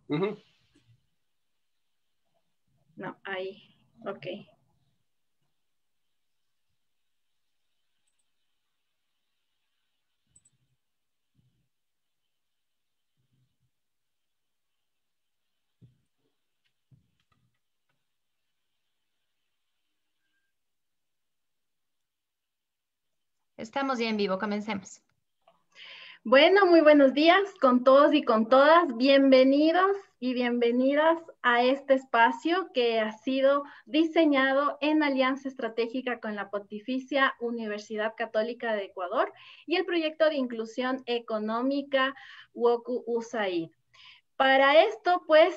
Ujú. No, ahí. Ok. Estamos ya en vivo, comencemos. Bueno, muy buenos días con todos y con todas. Bienvenidos y bienvenidas a este espacio que ha sido diseñado en alianza estratégica con la Pontificia Universidad Católica de Ecuador y el proyecto de inclusión económica WOCU USAID. Para esto, pues,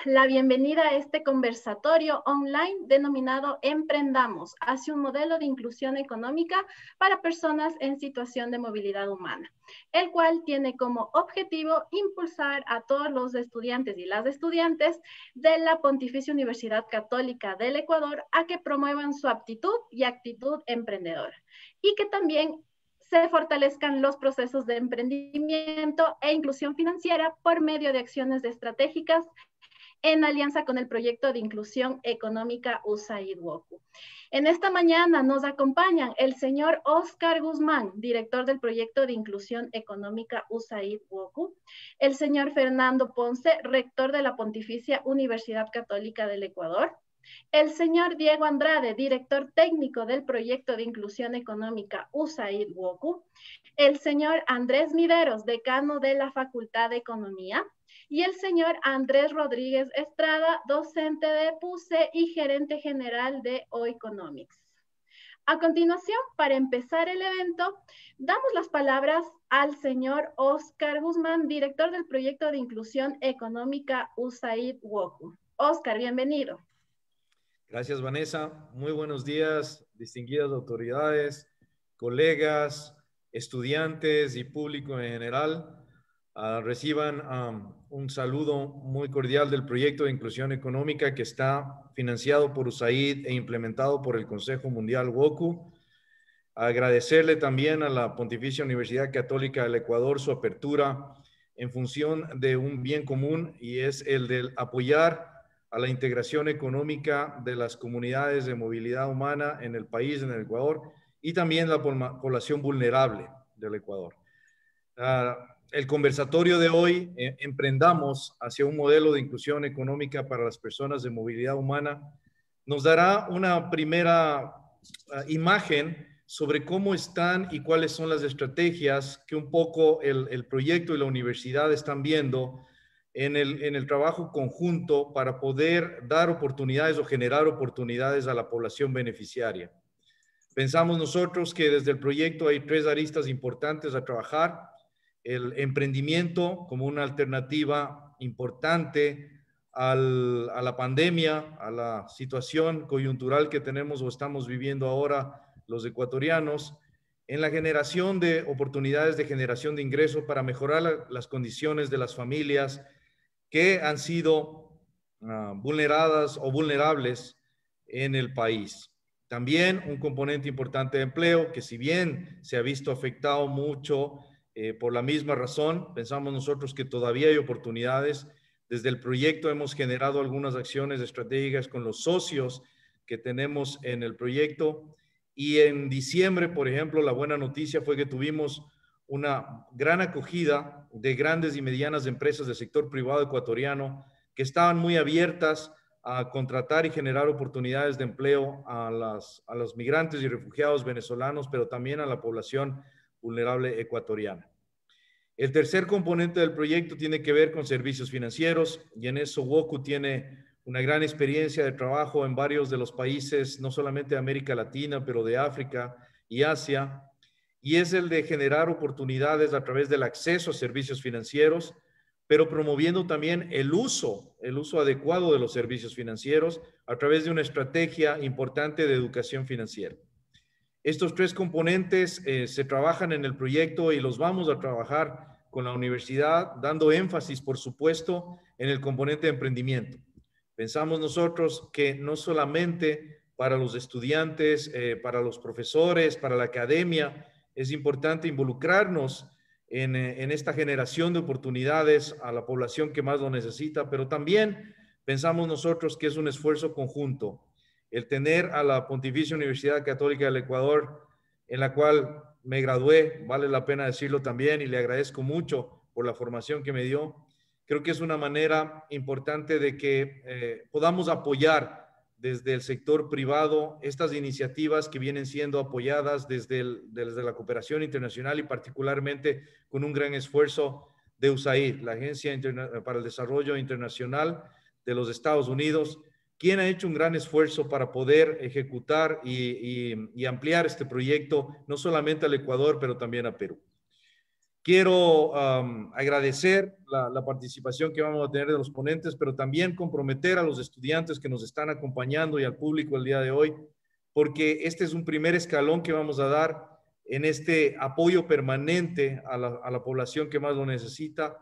la bienvenida a este conversatorio online denominado Emprendamos hacia un modelo de inclusión económica para personas en situación de movilidad humana, el cual tiene como objetivo impulsar a todos los estudiantes y las estudiantes de la Pontificia Universidad Católica del Ecuador a que promuevan su aptitud y actitud emprendedora y que también se fortalezcan los procesos de emprendimiento e inclusión financiera por medio de acciones estratégicas en alianza con el proyecto de inclusión económica USAID WOCU. En esta mañana nos acompañan el señor Oscar Guzmán, director del proyecto de inclusión económica USAID WOCU, el señor Fernando Ponce, rector de la Pontificia Universidad Católica del Ecuador, el señor Diego Andrade, director técnico del proyecto de inclusión económica USAID WOCU, el señor Andrés Mideros, decano de la Facultad de Economía, y el señor Andrés Rodríguez Estrada, docente de PUCE y gerente general de OEconomics. A continuación, para empezar el evento, damos las palabras al señor Oscar Guzmán, director del proyecto de inclusión económica USAID WOCU. Oscar, bienvenido. Gracias, Vanessa. Muy buenos días, distinguidas autoridades, colegas, estudiantes y público en general. Reciban un saludo muy cordial del proyecto de inclusión económica que está financiado por USAID e implementado por el Consejo Mundial WOCU. Agradecerle también a la Pontificia Universidad Católica del Ecuador su apertura en función de un bien común, y es el de apoyar a la integración económica de las comunidades de movilidad humana en el país, en el Ecuador, y también la población vulnerable del Ecuador. El conversatorio de hoy, Emprendamos hacia un modelo de inclusión económica para las personas de movilidad humana, nos dará una primera imagen sobre cómo están y cuáles son las estrategias que un poco el proyecto y la universidad están viendo en el trabajo conjunto para poder dar oportunidades o generar oportunidades a la población beneficiaria. Pensamos nosotros que desde el proyecto hay tres aristas importantes a trabajar: el emprendimiento como una alternativa importante a la pandemia, a la situación coyuntural que tenemos o estamos viviendo ahora los ecuatorianos, en la generación de oportunidades de generación de ingresos para mejorar las condiciones de las familias que han sido vulneradas o vulnerables en el país. También un componente importante de empleo que, si bien se ha visto afectado mucho por la misma razón, pensamos nosotros que todavía hay oportunidades. Desde el proyecto hemos generado algunas acciones estratégicas con los socios que tenemos en el proyecto, y en diciembre, por ejemplo, la buena noticia fue que tuvimos una gran acogida de grandes y medianas empresas del sector privado ecuatoriano que estaban muy abiertas a contratar y generar oportunidades de empleo a los migrantes y refugiados venezolanos, pero también a la población vulnerable ecuatoriana. El tercer componente del proyecto tiene que ver con servicios financieros, y en eso WOCU tiene una gran experiencia de trabajo en varios de los países, no solamente de América Latina, pero de África y Asia, y es el de generar oportunidades a través del acceso a servicios financieros, pero promoviendo también el uso adecuado de los servicios financieros a través de una estrategia importante de educación financiera. Estos tres componentes se trabajan en el proyecto y los vamos a trabajar con la universidad, dando énfasis, por supuesto, en el componente de emprendimiento. Pensamos nosotros que no solamente para los estudiantes, para los profesores, para la academia, es importante involucrarnos en esta generación de oportunidades a la población que más lo necesita, pero también pensamos nosotros que es un esfuerzo conjunto. El tener a la Pontificia Universidad Católica del Ecuador, en la cual me gradué, vale la pena decirlo también, y le agradezco mucho por la formación que me dio. Creo que es una manera importante de que podamos apoyar desde el sector privado estas iniciativas que vienen siendo apoyadas desde la cooperación internacional y particularmente con un gran esfuerzo de USAID, la Agencia para el Desarrollo Internacional de los Estados Unidos, quien ha hecho un gran esfuerzo para poder ejecutar y ampliar este proyecto, no solamente al Ecuador, pero también a Perú. Quiero agradecer la participación que vamos a tener de los ponentes, pero también comprometer a los estudiantes que nos están acompañando y al público el día de hoy, porque este es un primer escalón que vamos a dar en este apoyo permanente a la población que más lo necesita.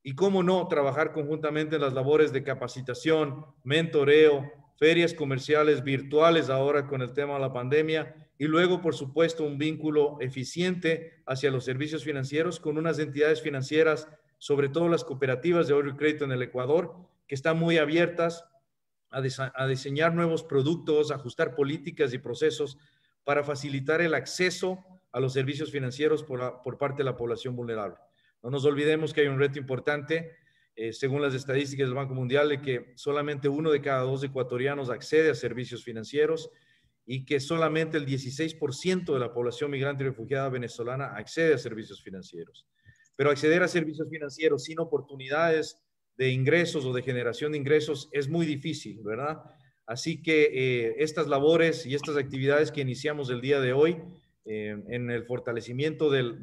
Y cómo no, trabajar conjuntamente en las labores de capacitación, mentoreo, ferias comerciales virtuales ahora con el tema de la pandemia, y luego, por supuesto, un vínculo eficiente hacia los servicios financieros con unas entidades financieras, sobre todo las cooperativas de ahorro y crédito en el Ecuador, que están muy abiertas a diseñar nuevos productos, ajustar políticas y procesos para facilitar el acceso a los servicios financieros por parte de la población vulnerable. No nos olvidemos que hay un reto importante, según las estadísticas del Banco Mundial, de que solamente 1 de cada 2 ecuatorianos accede a servicios financieros y que solamente el 16% de la población migrante y refugiada venezolana accede a servicios financieros. Pero acceder a servicios financieros sin oportunidades de ingresos o de generación de ingresos es muy difícil, ¿verdad? Así que estas labores y estas actividades que iniciamos el día de hoy en el fortalecimiento del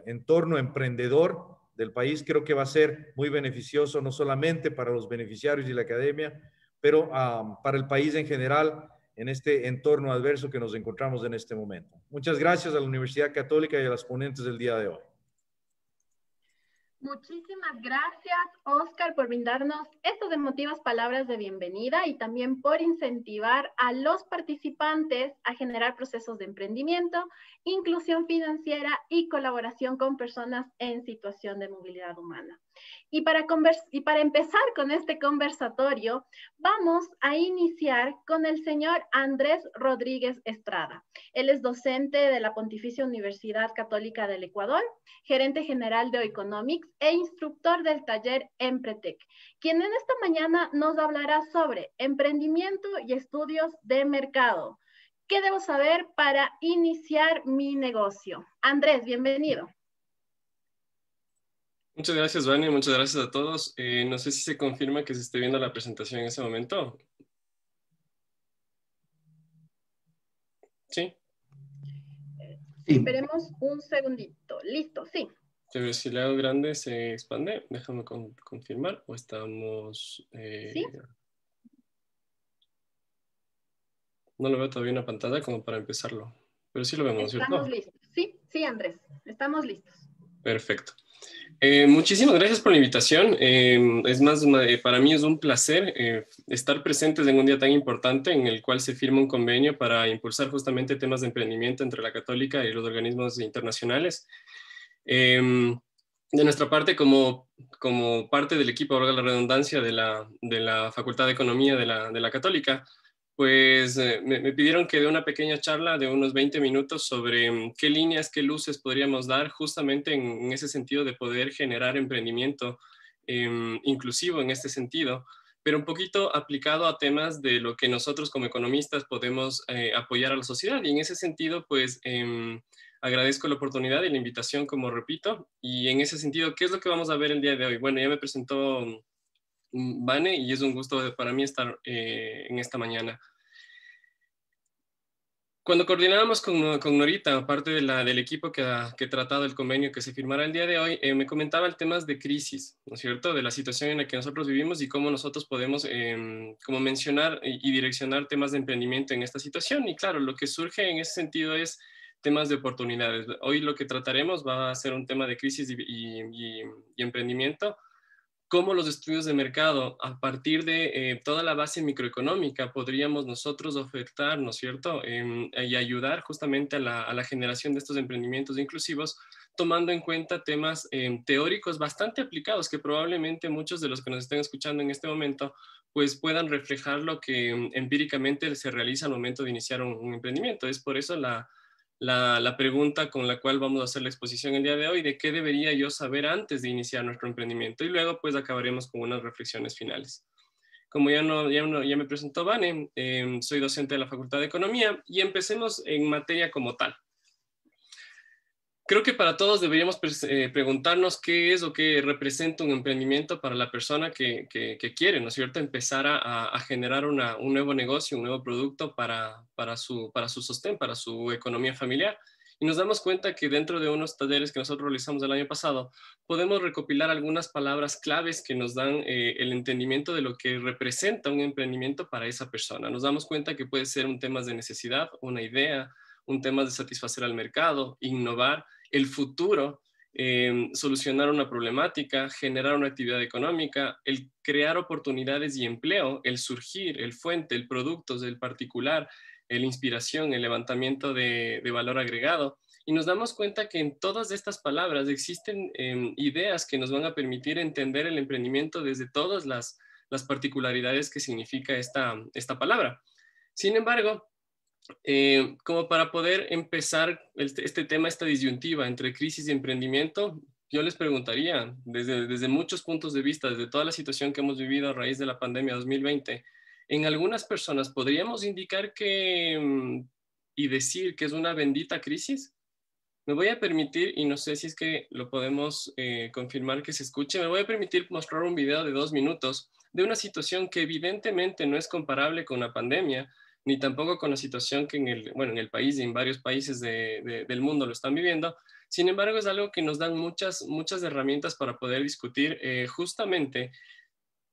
entorno emprendedor del país, creo que va a ser muy beneficioso, no solamente para los beneficiarios y la academia, pero para el país en general, en este entorno adverso que nos encontramos en este momento. Muchas gracias a la Universidad Católica y a las ponentes del día de hoy. Muchísimas gracias, Oscar, por brindarnos estas emotivas palabras de bienvenida y también por incentivar a los participantes a generar procesos de emprendimiento, inclusión financiera y colaboración con personas en situación de movilidad humana. Y para empezar con este conversatorio, vamos a iniciar con el señor Andrés Rodríguez Estrada. Él es docente de la Pontificia Universidad Católica del Ecuador, gerente general de Oeconomics e instructor del taller Empretec, quien en esta mañana nos hablará sobre emprendimiento y estudios de mercado. ¿Qué debo saber para iniciar mi negocio? Andrés, bienvenido. Muchas gracias, Vani. Muchas gracias a todos. No sé si se confirma que se esté viendo la presentación en ese momento. ¿Sí? Esperemos un segundito. Listo, sí. Si le hago grande, se expande. Déjame confirmar. ¿O estamos...? ¿Sí? No lo veo todavía en la pantalla como para empezarlo. Pero sí lo vemos, ¿cierto? Estamos listos. Sí, Andrés. Estamos listos. Perfecto. Muchísimas gracias por la invitación. Para mí es un placer estar presentes en un día tan importante en el cual se firma un convenio para impulsar justamente temas de emprendimiento entre la Católica y los organismos internacionales. De nuestra parte, como parte del equipo, valga la redundancia, de la Facultad de Economía de la Católica, pues me pidieron que dé una pequeña charla de unos 20 minutos sobre qué líneas, qué luces podríamos dar justamente en ese sentido de poder generar emprendimiento inclusivo en este sentido, pero un poquito aplicado a temas de lo que nosotros como economistas podemos apoyar a la sociedad. Y en ese sentido, pues agradezco la oportunidad y la invitación, como repito, y en ese sentido, ¿qué es lo que vamos a ver el día de hoy? Bueno, ya me presentó Vane y es un gusto para mí estar en esta mañana. Cuando coordinábamos con Norita, parte del equipo que ha tratado el convenio que se firmará el día de hoy, me comentaba el tema de crisis, ¿no es cierto?, de la situación en la que nosotros vivimos y cómo nosotros podemos como mencionar y direccionar temas de emprendimiento en esta situación. Y claro, lo que surge en ese sentido es temas de oportunidades. Hoy lo que trataremos va a ser un tema de crisis y emprendimiento, cómo los estudios de mercado, a partir de toda la base microeconómica, podríamos nosotros ofertar, ¿no es cierto?, y ayudar justamente a la generación de estos emprendimientos inclusivos, tomando en cuenta temas teóricos bastante aplicados que probablemente muchos de los que nos estén escuchando en este momento pues puedan reflejar lo que empíricamente se realiza al momento de iniciar un emprendimiento. Es por eso la pregunta con la cual vamos a hacer la exposición el día de hoy, de qué debería yo saber antes de iniciar nuestro emprendimiento, y luego pues acabaremos con unas reflexiones finales. Como ya me presentó Vane, soy docente de la Facultad de Economía y empecemos en materia como tal. Creo que para todos deberíamos preguntarnos qué es o qué representa un emprendimiento para la persona que quiere, ¿no es cierto?, empezar a generar un nuevo negocio, un nuevo producto para su sostén, para su economía familiar. Y nos damos cuenta que dentro de unos talleres que nosotros realizamos el año pasado, podemos recopilar algunas palabras claves que nos dan el entendimiento de lo que representa un emprendimiento para esa persona. Nos damos cuenta que puede ser un tema de necesidad, una idea, un tema de satisfacer al mercado, innovar, el futuro, solucionar una problemática, generar una actividad económica, el crear oportunidades y empleo, el surgir, el fuente, el producto del particular, la inspiración, el levantamiento de valor agregado. Y nos damos cuenta que en todas estas palabras existen ideas que nos van a permitir entender el emprendimiento desde todas las particularidades que significa esta palabra. Sin embargo, como para poder empezar este tema, esta disyuntiva entre crisis y emprendimiento, yo les preguntaría, desde muchos puntos de vista, desde toda la situación que hemos vivido a raíz de la pandemia 2020, en algunas personas podríamos indicar y decir que es una bendita crisis. Me voy a permitir, y no sé si es que lo podemos confirmar que se escuche, me voy a permitir mostrar un video de 2 minutos de una situación que evidentemente no es comparable con la pandemia, ni tampoco con la situación que en el país y en varios países del mundo lo están viviendo. Sin embargo, es algo que nos dan muchas herramientas para poder discutir justamente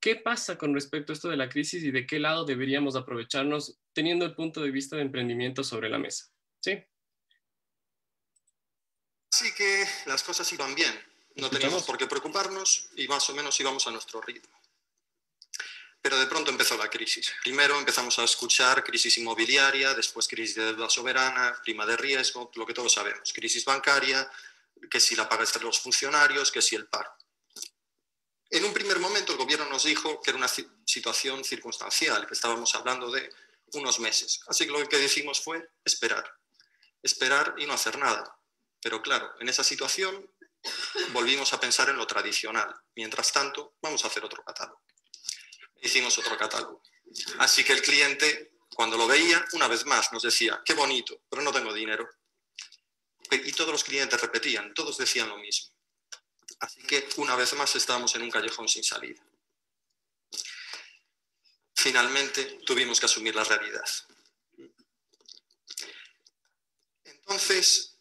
qué pasa con respecto a esto de la crisis y de qué lado deberíamos aprovecharnos teniendo el punto de vista de emprendimiento sobre la mesa. ¿Sí? Así que las cosas iban bien. No teníamos por qué preocuparnos y más o menos íbamos a nuestro ritmo. Pero de pronto empezó la crisis. Primero empezamos a escuchar crisis inmobiliaria, después crisis de deuda soberana, prima de riesgo, lo que todos sabemos. Crisis bancaria, que si la pagan los funcionarios, que si el paro. En un primer momento el gobierno nos dijo que era una situación circunstancial, que estábamos hablando de unos meses. Así que lo que decimos fue esperar. Esperar y no hacer nada. Pero claro, en esa situación volvimos a pensar en lo tradicional. Mientras tanto, vamos a hacer otro catálogo. Hicimos otro catálogo. Así que el cliente, cuando lo veía, una vez más nos decía, qué bonito, pero no tengo dinero. Y todos los clientes repetían, todos decían lo mismo. Así que una vez más estábamos en un callejón sin salida. Finalmente tuvimos que asumir la realidad. Entonces,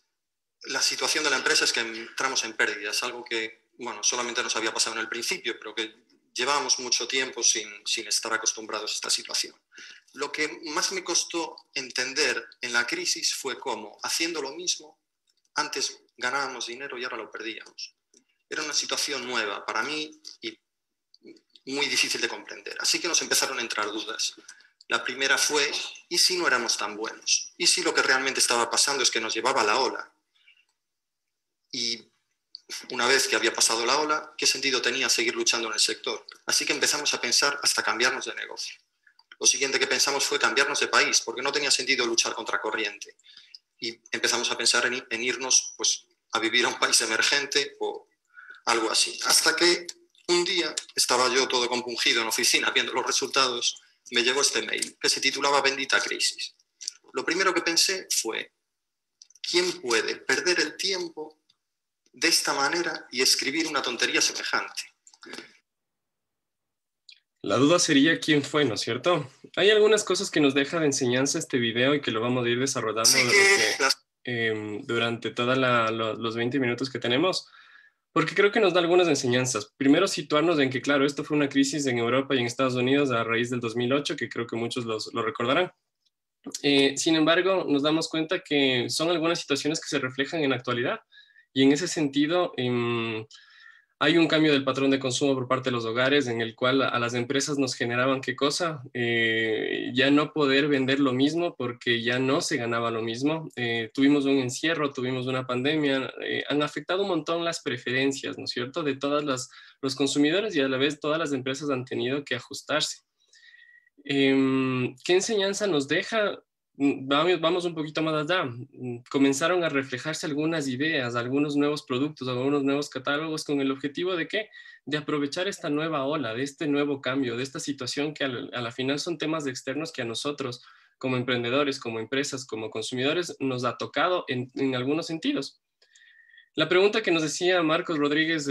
la situación de la empresa es que entramos en pérdidas, algo que, bueno, solamente nos había pasado en el principio, pero que llevábamos mucho tiempo sin estar acostumbrados a esta situación. Lo que más me costó entender en la crisis fue cómo, haciendo lo mismo, antes ganábamos dinero y ahora lo perdíamos. Era una situación nueva para mí y muy difícil de comprender. Así que nos empezaron a entrar dudas. La primera fue, ¿y si no éramos tan buenos? ¿Y si lo que realmente estaba pasando es que nos llevaba la ola? Y una vez que había pasado la ola, ¿qué sentido tenía seguir luchando en el sector? Así que empezamos a pensar hasta cambiarnos de negocio. Lo siguiente que pensamos fue cambiarnos de país, porque no tenía sentido luchar contra corriente. Y empezamos a pensar en irnos pues, a vivir a un país emergente o algo así. Hasta que un día estaba yo todo compungido en la oficina viendo los resultados, me llegó este mail que se titulaba Bendita Crisis. Lo primero que pensé fue, ¿quién puede perder el tiempo de esta manera y escribir una tontería semejante? La duda sería quién fue, ¿no es cierto? Hay algunas cosas que nos deja de enseñanza este video y que lo vamos a ir desarrollando durante todos los 20 minutos que tenemos, porque creo que nos da algunas enseñanzas. Primero, situarnos en que, claro, esto fue una crisis en Europa y en Estados Unidos a raíz del 2008, que creo que muchos lo recordarán. Sin embargo, nos damos cuenta que son algunas situaciones que se reflejan en la actualidad y en ese sentido Hay un cambio del patrón de consumo por parte de los hogares en el cual a las empresas nos generaban ¿qué cosa? Ya no poder vender lo mismo porque ya no se ganaba lo mismo. Tuvimos un encierro, tuvimos una pandemia, han afectado un montón las preferencias, ¿no es cierto?, de los consumidores, y a la vez todas las empresas han tenido que ajustarse. ¿Qué enseñanza nos deja? Vamos un poquito más allá. Comenzaron a reflejarse algunas ideas, algunos nuevos productos, algunos nuevos catálogos con el objetivo de ¿qué? De aprovechar esta nueva ola, de este nuevo cambio, de esta situación que a la final son temas externos que a nosotros como emprendedores, como empresas, como consumidores nos ha tocado en algunos sentidos. La pregunta que nos decía Marcos Rodríguez,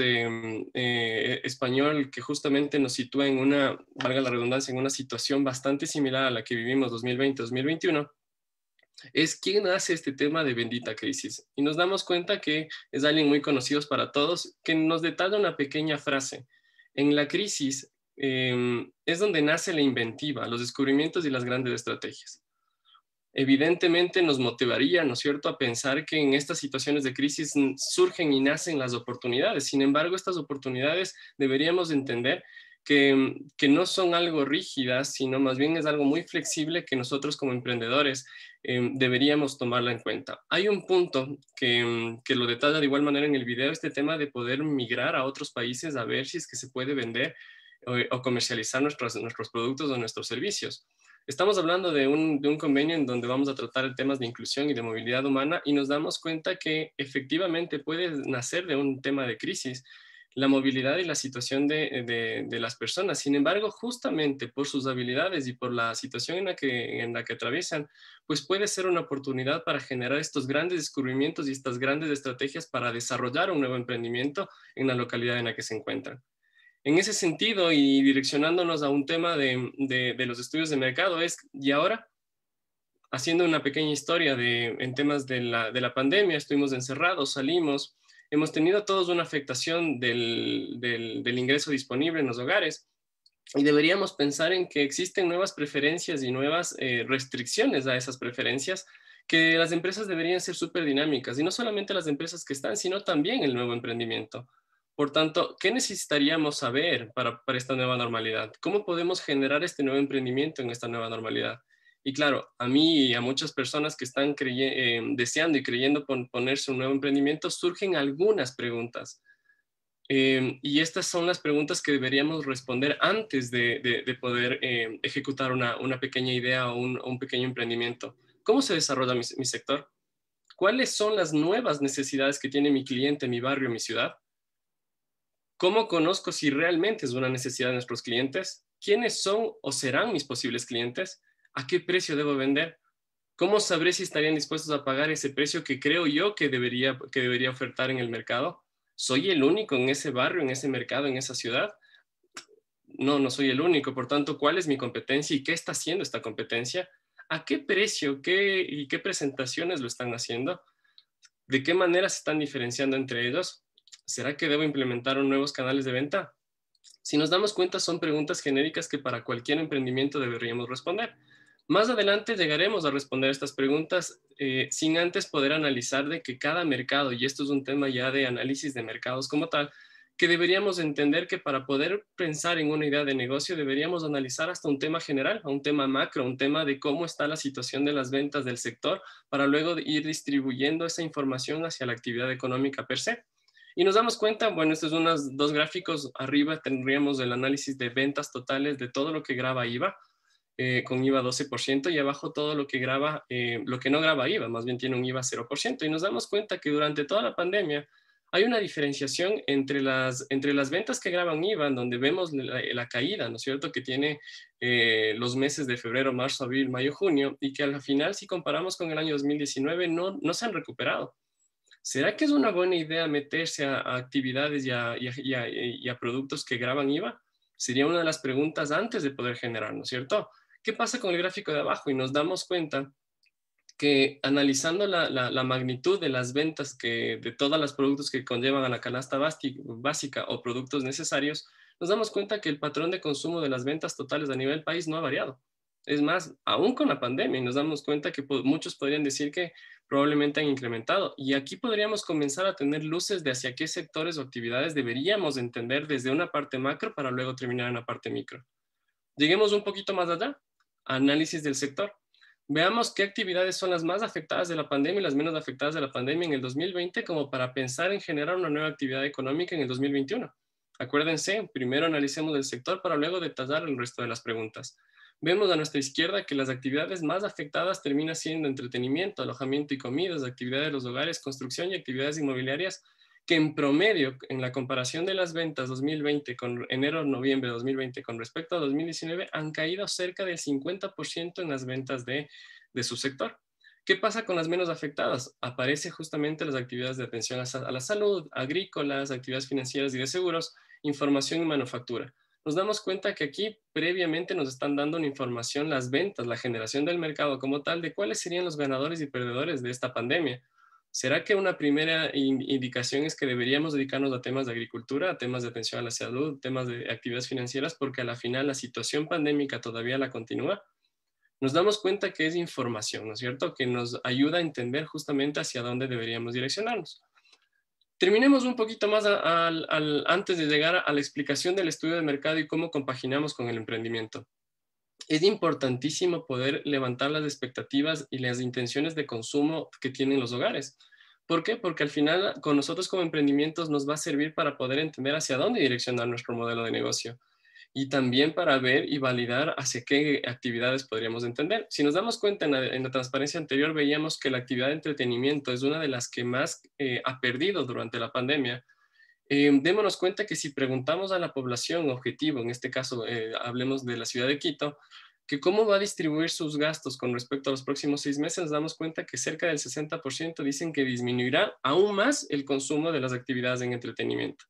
español, que justamente nos sitúa en una, valga la redundancia, en una situación bastante similar a la que vivimos 2020-2021, es quién hace este tema de bendita crisis. Y nos damos cuenta que es alguien muy conocido para todos, que nos detalla una pequeña frase. En la crisis es donde nace la inventiva, los descubrimientos y las grandes estrategias. Evidentemente nos motivaría, ¿no es cierto?, a pensar que en estas situaciones de crisis surgen y nacen las oportunidades. Sin embargo, estas oportunidades deberíamos entender que no son algo rígidas, sino más bien es algo muy flexible que nosotros como emprendedores deberíamos tomarla en cuenta. Hay un punto que lo detalla de igual manera en el video, este tema de poder migrar a otros países a ver si es que se puede vender o comercializar nuestros productos o nuestros servicios. Estamos hablando de un convenio en donde vamos a tratar temas de inclusión y de movilidad humana y nos damos cuenta que efectivamente puede nacer de un tema de crisis la movilidad y la situación de las personas. Sin embargo, justamente por sus habilidades y por la situación en la que atraviesan, pues puede ser una oportunidad para generar estos grandes descubrimientos y estas grandes estrategias para desarrollar un nuevo emprendimiento en la localidad en la que se encuentran. En ese sentido, y direccionándonos a un tema de los estudios de mercado, y ahora, haciendo una pequeña historia en temas de la pandemia, estuvimos encerrados, salimos, hemos tenido todos una afectación del ingreso disponible en los hogares, y deberíamos pensar en que existen nuevas preferencias y nuevas restricciones a esas preferencias, que las empresas deberían ser súper dinámicas, y no solamente las empresas que están, sino también el nuevo emprendimiento. Por tanto, ¿qué necesitaríamos saber para esta nueva normalidad? ¿Cómo podemos generar este nuevo emprendimiento en esta nueva normalidad? Y claro, a mí y a muchas personas que están deseando y creyendo ponerse un nuevo emprendimiento, surgen algunas preguntas. Y estas son las preguntas que deberíamos responder antes de poder ejecutar una pequeña idea o un pequeño emprendimiento. ¿Cómo se desarrolla mi sector? ¿Cuáles son las nuevas necesidades que tiene mi cliente, mi barrio, mi ciudad? ¿Cómo conozco si realmente es una necesidad de nuestros clientes? ¿Quiénes son o serán mis posibles clientes? ¿A qué precio debo vender? ¿Cómo sabré si estarían dispuestos a pagar ese precio que creo yo que debería ofertar en el mercado? ¿Soy el único en ese barrio, en ese mercado, en esa ciudad? No, no soy el único. Por tanto, ¿cuál es mi competencia y qué está haciendo esta competencia? ¿A qué precio y qué presentaciones lo están haciendo? ¿De qué manera se están diferenciando entre ellos? ¿Será que debo implementar nuevos canales de venta? Si nos damos cuenta, son preguntas genéricas que para cualquier emprendimiento deberíamos responder. Más adelante llegaremos a responder estas preguntas sin antes poder analizar de que cada mercado, y esto es un tema ya de análisis de mercados como tal, que deberíamos entender que para poder pensar en una idea de negocio deberíamos analizar hasta un tema general, un tema macro, un tema de cómo está la situación de las ventas del sector, para luego ir distribuyendo esa información hacia la actividad económica per se. Y nos damos cuenta, bueno, estos son unos dos gráficos. Arriba tendríamos el análisis de ventas totales de todo lo que graba IVA, con IVA 12%, y abajo todo lo que lo que no graba IVA, más bien tiene un IVA 0%. Y nos damos cuenta que durante toda la pandemia hay una diferenciación entre las ventas que graban IVA, donde vemos la caída, ¿no es cierto?, que tiene los meses de febrero, marzo, abril, mayo, junio, y que al final, si comparamos con el año 2019, no se han recuperado. ¿Será que es una buena idea meterse a actividades y a productos que graban IVA? Sería una de las preguntas antes de poder generar, ¿no es cierto? ¿Qué pasa con el gráfico de abajo? Y nos damos cuenta que analizando la magnitud de las ventas de todos los productos que conllevan a la canasta básica o productos necesarios, nos damos cuenta que el patrón de consumo de las ventas totales a nivel país no ha variado. Es más, aún con la pandemia, nos damos cuenta que muchos podrían decir que probablemente han incrementado. Y aquí podríamos comenzar a tener luces de hacia qué sectores o actividades deberíamos entender desde una parte macro para luego terminar en la parte micro. Lleguemos un poquito más allá, análisis del sector. Veamos qué actividades son las más afectadas de la pandemia y las menos afectadas de la pandemia en el 2020, como para pensar en generar una nueva actividad económica en el 2021. Acuérdense, primero analicemos el sector para luego detallar el resto de las preguntas. Vemos a nuestra izquierda que las actividades más afectadas terminan siendo entretenimiento, alojamiento y comidas, actividades de los hogares, construcción y actividades inmobiliarias, que en promedio, en la comparación de las ventas 2020 con enero-noviembre de 2020 con respecto a 2019, han caído cerca del 50% en las ventas de su sector. ¿Qué pasa con las menos afectadas? Aparece justamente las actividades de atención a la salud, agrícolas, actividades financieras y de seguros, información y manufactura. Nos damos cuenta que aquí previamente nos están dando una información, las ventas, la generación del mercado como tal, de cuáles serían los ganadores y perdedores de esta pandemia. ¿Será que una primera indicación es que deberíamos dedicarnos a temas de agricultura, a temas de atención a la salud, temas de actividades financieras, porque a la final la situación pandémica todavía la continúa? Nos damos cuenta que es información, ¿no es cierto?, que nos ayuda a entender justamente hacia dónde deberíamos direccionarnos. Terminemos un poquito más antes de llegar a la explicación del estudio de mercado y cómo compaginamos con el emprendimiento. Es importantísimo poder levantar las expectativas y las intenciones de consumo que tienen los hogares. ¿Por qué? Porque al final con nosotros como emprendimientos nos va a servir para poder entender hacia dónde direccionar nuestro modelo de negocio y también para ver y validar hacia qué actividades podríamos entender. Si nos damos cuenta en la transparencia anterior, veíamos que la actividad de entretenimiento es una de las que más ha perdido durante la pandemia. Démonos cuenta que si preguntamos a la población objetivo, en este caso hablemos de la ciudad de Quito, que cómo va a distribuir sus gastos con respecto a los próximos 6 meses, nos damos cuenta que cerca del 60% dicen que disminuirá aún más el consumo de las actividades en entretenimiento.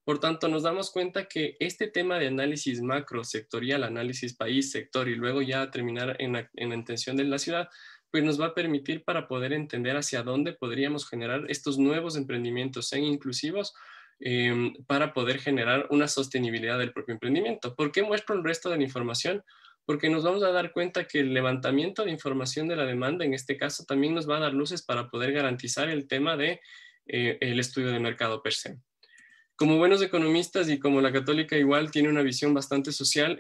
Por tanto, nos damos cuenta que este tema de análisis macro, sectorial, análisis país, sector y luego ya terminar en la intención de la ciudad, pues nos va a permitir para poder entender hacia dónde podríamos generar estos nuevos emprendimientos inclusivos para poder generar una sostenibilidad del propio emprendimiento. ¿Por qué muestro el resto de la información? Porque nos vamos a dar cuenta que el levantamiento de información de la demanda, en este caso, también nos va a dar luces para poder garantizar el tema de el estudio de mercado per se. Como buenos economistas y como la Católica igual tiene una visión bastante social,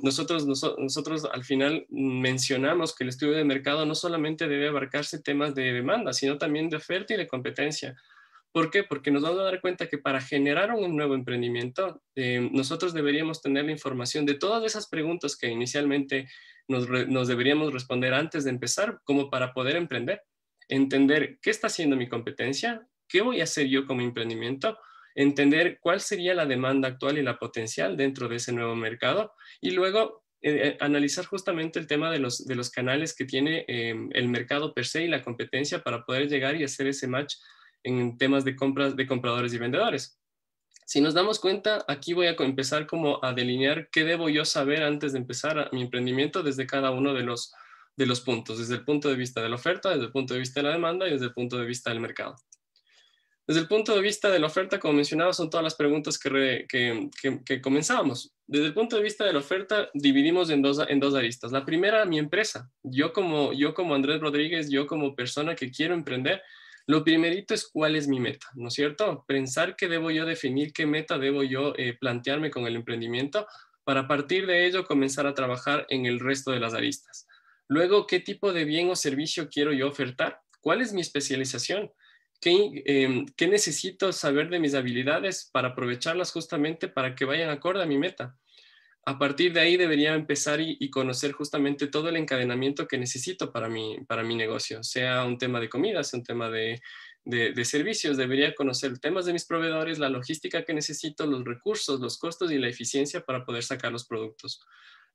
nosotros al final mencionamos que el estudio de mercado no solamente debe abarcarse temas de demanda, sino también de oferta y de competencia. ¿Por qué? Porque nos vamos a dar cuenta que para generar un nuevo emprendimiento, nosotros deberíamos tener la información de todas esas preguntas que inicialmente nos deberíamos responder antes de empezar, como para poder emprender. Entender qué está haciendo mi competencia, qué voy a hacer yo como emprendimiento, entender cuál sería la demanda actual y la potencial dentro de ese nuevo mercado y luego analizar justamente el tema de los canales que tiene el mercado per se y la competencia para poder llegar y hacer ese match en temas de compras de compradores y vendedores. Si nos damos cuenta, aquí voy a empezar como a delinear qué debo yo saber antes de empezar mi emprendimiento desde cada uno de los puntos, desde el punto de vista de la oferta, desde el punto de vista de la demanda y desde el punto de vista del mercado. Desde el punto de vista de la oferta, como mencionaba, son todas las preguntas que comenzábamos. Desde el punto de vista de la oferta, dividimos en dos aristas. La primera, mi empresa. Yo como Andrés Rodríguez, yo como persona que quiero emprender, lo primerito es cuál es mi meta, ¿no es cierto? Pensar qué debo yo definir, qué meta debo yo plantearme con el emprendimiento para a partir de ello comenzar a trabajar en el resto de las aristas. Luego, ¿qué tipo de bien o servicio quiero yo ofertar? ¿Cuál es mi especialización? ¿Qué necesito saber de mis habilidades para aprovecharlas justamente para que vayan acorde a mi meta? A partir de ahí debería empezar y conocer justamente todo el encadenamiento que necesito para mi negocio, sea un tema de comida, sea un tema de servicios. Debería conocer temas de mis proveedores, la logística que necesito, los recursos, los costos y la eficiencia para poder sacar los productos.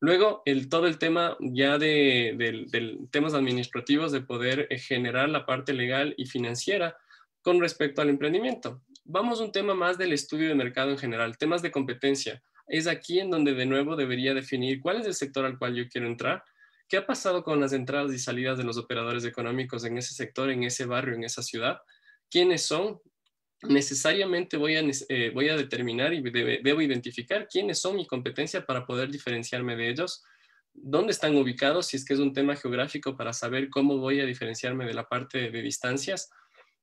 Luego, todo el tema ya de temas administrativos, de poder generar la parte legal y financiera con respecto al emprendimiento. Vamos a un tema más del estudio de mercado en general, temas de competencia. Es aquí en donde de nuevo debería definir cuál es el sector al cual yo quiero entrar, qué ha pasado con las entradas y salidas de los operadores económicos en ese sector, en ese barrio, en esa ciudad, quiénes son. Necesariamente voy a determinar y debo identificar quiénes son mi competencia para poder diferenciarme de ellos. dónde están ubicados, si es que es un tema geográfico, para saber cómo voy a diferenciarme de la parte de distancias,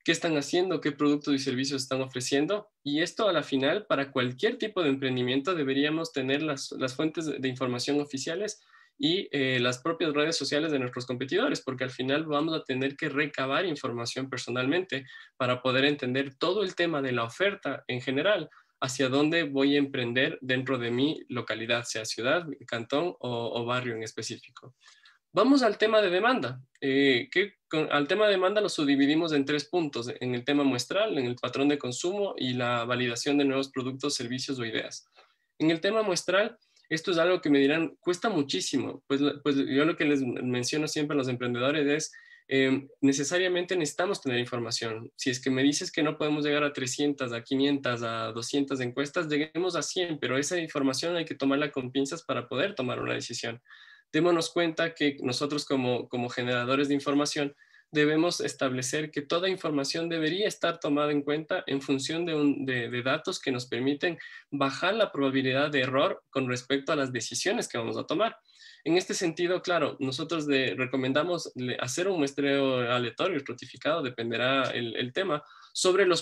qué están haciendo, qué productos y servicios están ofreciendo. Y esto a la final, para cualquier tipo de emprendimiento, deberíamos tener las fuentes de información oficiales y las propias redes sociales de nuestros competidores, porque al final vamos a tener que recabar información personalmente para poder entender todo el tema de la oferta en general, hacia dónde voy a emprender dentro de mi localidad, sea ciudad, cantón o barrio en específico. Vamos al tema de demanda. Al tema de demanda lo subdividimos en 3 puntos, en el tema muestral, en el patrón de consumo y la validación de nuevos productos, servicios o ideas. En el tema muestral, esto es algo que me dirán, cuesta muchísimo. Pues yo lo que les menciono siempre a los emprendedores es, necesariamente necesitamos tener información. Si es que me dices que no podemos llegar a 300, a 500, a 200 encuestas, lleguemos a 100, pero esa información hay que tomarla con pinzas para poder tomar una decisión. Démonos cuenta que nosotros como generadores de información debemos establecer que toda información debería estar tomada en cuenta en función de datos que nos permiten bajar la probabilidad de error con respecto a las decisiones que vamos a tomar. En este sentido, claro, nosotros recomendamos hacer un muestreo aleatorio, estratificado, dependerá el tema, sobre la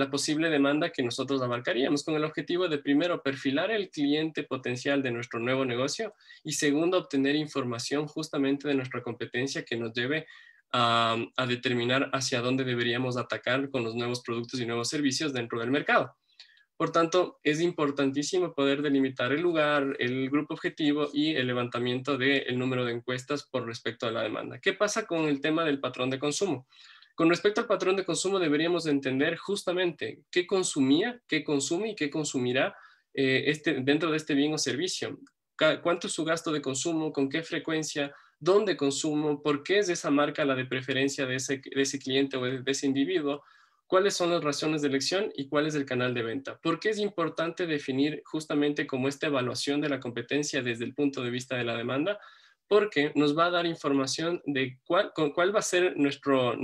posible demanda que nosotros abarcaríamos, con el objetivo de, primero, perfilar el cliente potencial de nuestro nuevo negocio y, segundo, obtener información justamente de nuestra competencia que nos lleve a determinar hacia dónde deberíamos atacar con los nuevos productos y nuevos servicios dentro del mercado. Por tanto, es importantísimo poder delimitar el lugar, el grupo objetivo y el levantamiento del número de encuestas por respecto a la demanda. ¿Qué pasa con el tema del patrón de consumo? Con respecto al patrón de consumo, deberíamos entender justamente qué consumía, qué consume y qué consumirá dentro de este bien o servicio. ¿Cuánto es su gasto de consumo? ¿Con qué frecuencia? ¿Dónde consumo? ¿Por qué es esa marca la de preferencia de ese cliente o de ese individuo? ¿Cuáles son las razones de elección y cuál es el canal de venta? ¿Por qué es importante definir justamente como esta evaluación de la competencia desde el punto de vista de la demanda? Porque nos va a dar información de cuál va a ser nuestro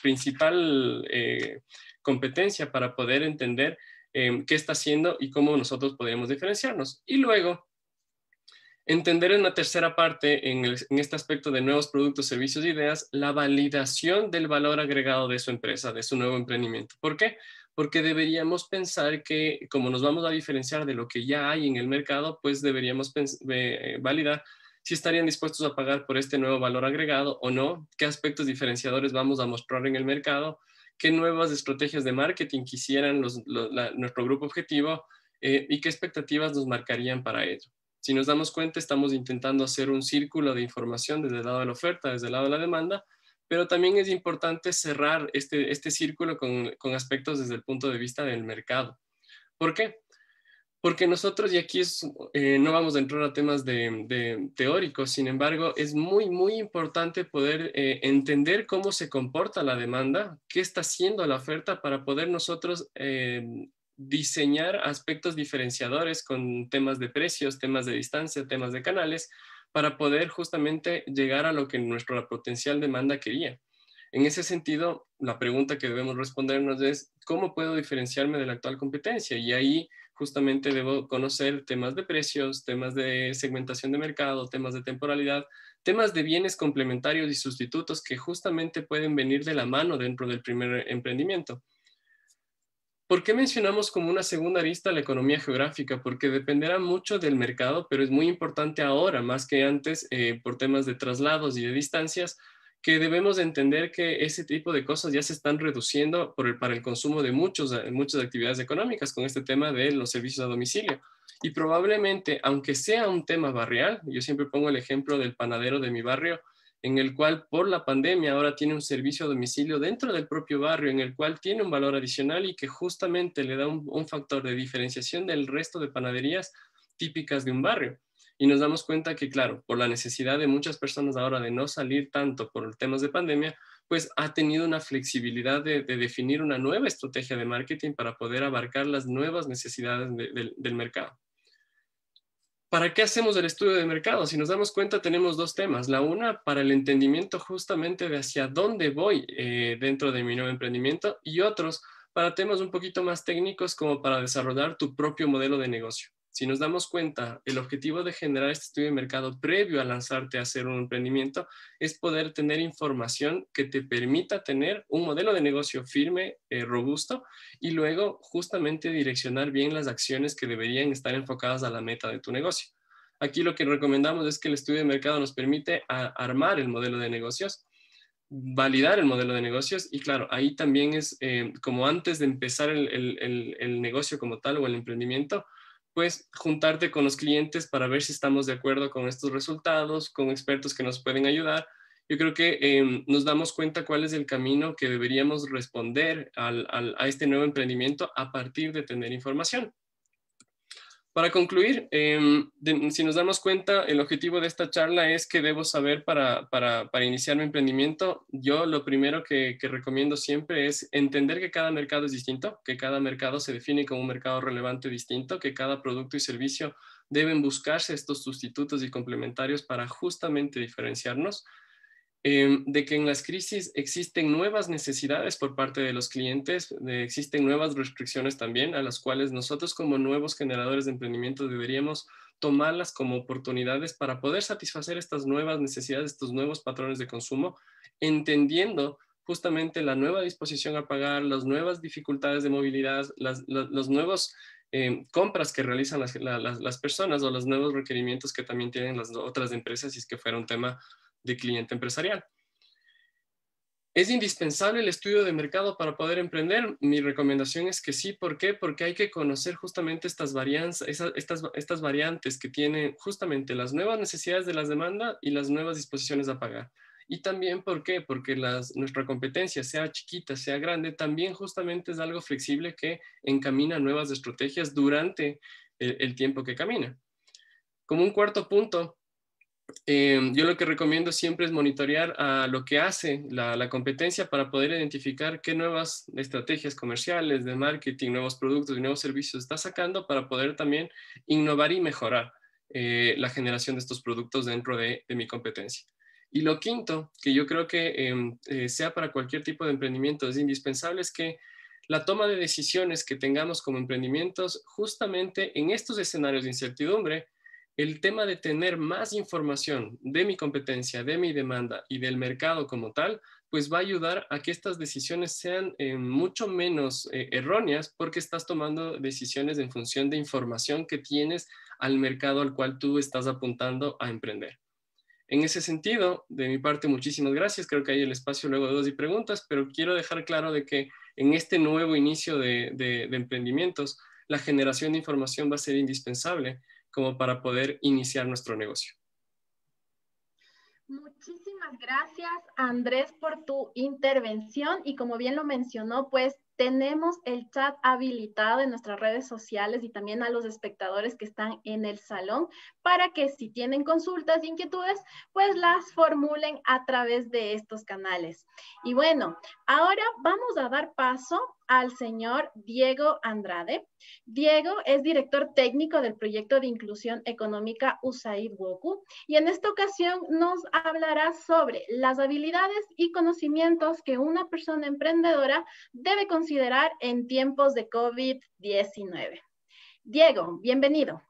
principal competencia para poder entender qué está haciendo y cómo nosotros podemos diferenciarnos. Y luego, entender en la tercera parte, en este aspecto de nuevos productos, servicios e ideas, la validación del valor agregado de su empresa, de su nuevo emprendimiento. ¿Por qué? Porque deberíamos pensar que, como nos vamos a diferenciar de lo que ya hay en el mercado, pues deberíamos validar si estarían dispuestos a pagar por este nuevo valor agregado o no, qué aspectos diferenciadores vamos a mostrar en el mercado, qué nuevas estrategias de marketing quisieran nuestro grupo objetivo y qué expectativas nos marcarían para ello. Si nos damos cuenta, estamos intentando hacer un círculo de información desde el lado de la oferta, desde el lado de la demanda, pero también es importante cerrar este círculo con aspectos desde el punto de vista del mercado. ¿Por qué? Porque nosotros, y aquí no vamos a entrar a temas teóricos, sin embargo, es muy, muy importante poder entender cómo se comporta la demanda, qué está haciendo la oferta para poder nosotros diseñar aspectos diferenciadores con temas de precios, temas de distancia, temas de canales, para poder justamente llegar a lo que nuestra potencial demanda quería. En ese sentido, la pregunta que debemos respondernos es, ¿cómo puedo diferenciarme de la actual competencia? Y ahí justamente debo conocer temas de precios, temas de segmentación de mercado, temas de temporalidad, temas de bienes complementarios y sustitutos que justamente pueden venir de la mano dentro del primer emprendimiento. ¿Por qué mencionamos como una segunda arista la economía geográfica? Porque dependerá mucho del mercado, pero es muy importante ahora, más que antes, por temas de traslados y de distancias, que debemos entender que ese tipo de cosas ya se están reduciendo para el consumo de muchas actividades económicas con este tema de los servicios a domicilio. Y probablemente, aunque sea un tema barrial, yo siempre pongo el ejemplo del panadero de mi barrio, en el cual por la pandemia ahora tiene un servicio a domicilio dentro del propio barrio, en el cual tiene un valor adicional y que justamente le da un factor de diferenciación del resto de panaderías típicas de un barrio. Y nos damos cuenta que, claro, por la necesidad de muchas personas ahora de no salir tanto por temas de pandemia, pues ha tenido una flexibilidad de definir una nueva estrategia de marketing para poder abarcar las nuevas necesidades del mercado. ¿Para qué hacemos el estudio de mercado? Si nos damos cuenta, tenemos 2 temas. La una, para el entendimiento justamente de hacia dónde voy dentro de mi nuevo emprendimiento, y otros para temas un poquito más técnicos como para desarrollar tu propio modelo de negocio. Si nos damos cuenta, el objetivo de generar este estudio de mercado previo a lanzarte a hacer un emprendimiento es poder tener información que te permita tener un modelo de negocio firme, robusto, y luego justamente direccionar bien las acciones que deberían estar enfocadas a la meta de tu negocio. Aquí lo que recomendamos es que el estudio de mercado nos permite armar el modelo de negocios, validar el modelo de negocios, y claro, ahí también es como antes de empezar el negocio como tal o el emprendimiento, pues juntarte con los clientes para ver si estamos de acuerdo con estos resultados, con expertos que nos pueden ayudar. Yo creo que nos damos cuenta cuál es el camino que deberíamos responder a este nuevo emprendimiento a partir de tener información. Para concluir, si nos damos cuenta, el objetivo de esta charla es que debo saber para iniciar mi emprendimiento. Yo lo primero que recomiendo siempre es entender que cada mercado es distinto, que cada mercado se define como un mercado relevante distinto, que cada producto y servicio deben buscarse estos sustitutos y complementarios para justamente diferenciarnos. De que en las crisis existen nuevas necesidades por parte de los clientes, existen nuevas restricciones también, a las cuales nosotros como nuevos generadores de emprendimiento deberíamos tomarlas como oportunidades para poder satisfacer estas nuevas necesidades, estos nuevos patrones de consumo, entendiendo justamente la nueva disposición a pagar, las nuevas dificultades de movilidad, los nuevos compras que realizan las personas, o los nuevos requerimientos que también tienen las otras empresas, si es que fuera un tema de cliente empresarial. ¿Es indispensable el estudio de mercado para poder emprender? Mi recomendación es que sí. ¿Por qué? Porque hay que conocer justamente estas variantes que tienen justamente las nuevas necesidades de las demandas y las nuevas disposiciones a pagar. Y también, ¿por qué? Porque nuestra competencia, sea chiquita, sea grande, también justamente es algo flexible que encamina nuevas estrategias durante el tiempo que camina. Como un cuarto punto, yo lo que recomiendo siempre es monitorear a lo que hace la competencia para poder identificar qué nuevas estrategias comerciales, de marketing, nuevos productos y nuevos servicios está sacando para poder también innovar y mejorar la generación de estos productos dentro de mi competencia. Y lo quinto, que yo creo que sea para cualquier tipo de emprendimiento es indispensable, es que la toma de decisiones que tengamos como emprendimientos, justamente en estos escenarios de incertidumbre, el tema de tener más información de mi competencia, de mi demanda y del mercado como tal, pues va a ayudar a que estas decisiones sean mucho menos erróneas, porque estás tomando decisiones en función de información que tienes al mercado al cual tú estás apuntando a emprender. En ese sentido, de mi parte, muchísimas gracias. Creo que hay el espacio luego de dudas y preguntas, pero quiero dejar claro de que en este nuevo inicio de emprendimientos, la generación de información va a ser indispensable como para poder iniciar nuestro negocio. Muchísimas gracias, Andrés, por tu intervención. Y como bien lo mencionó, pues tenemos el chat habilitado en nuestras redes sociales y también a los espectadores que están en el salón para que si tienen consultas, inquietudes, pues las formulen a través de estos canales. Y bueno, ahora vamos a dar paso al señor Diego Andrade. Diego es director técnico del proyecto de inclusión económica USAID WOCU y en esta ocasión nos hablará sobre las habilidades y conocimientos que una persona emprendedora debe considerar en tiempos de COVID-19. Diego, bienvenido.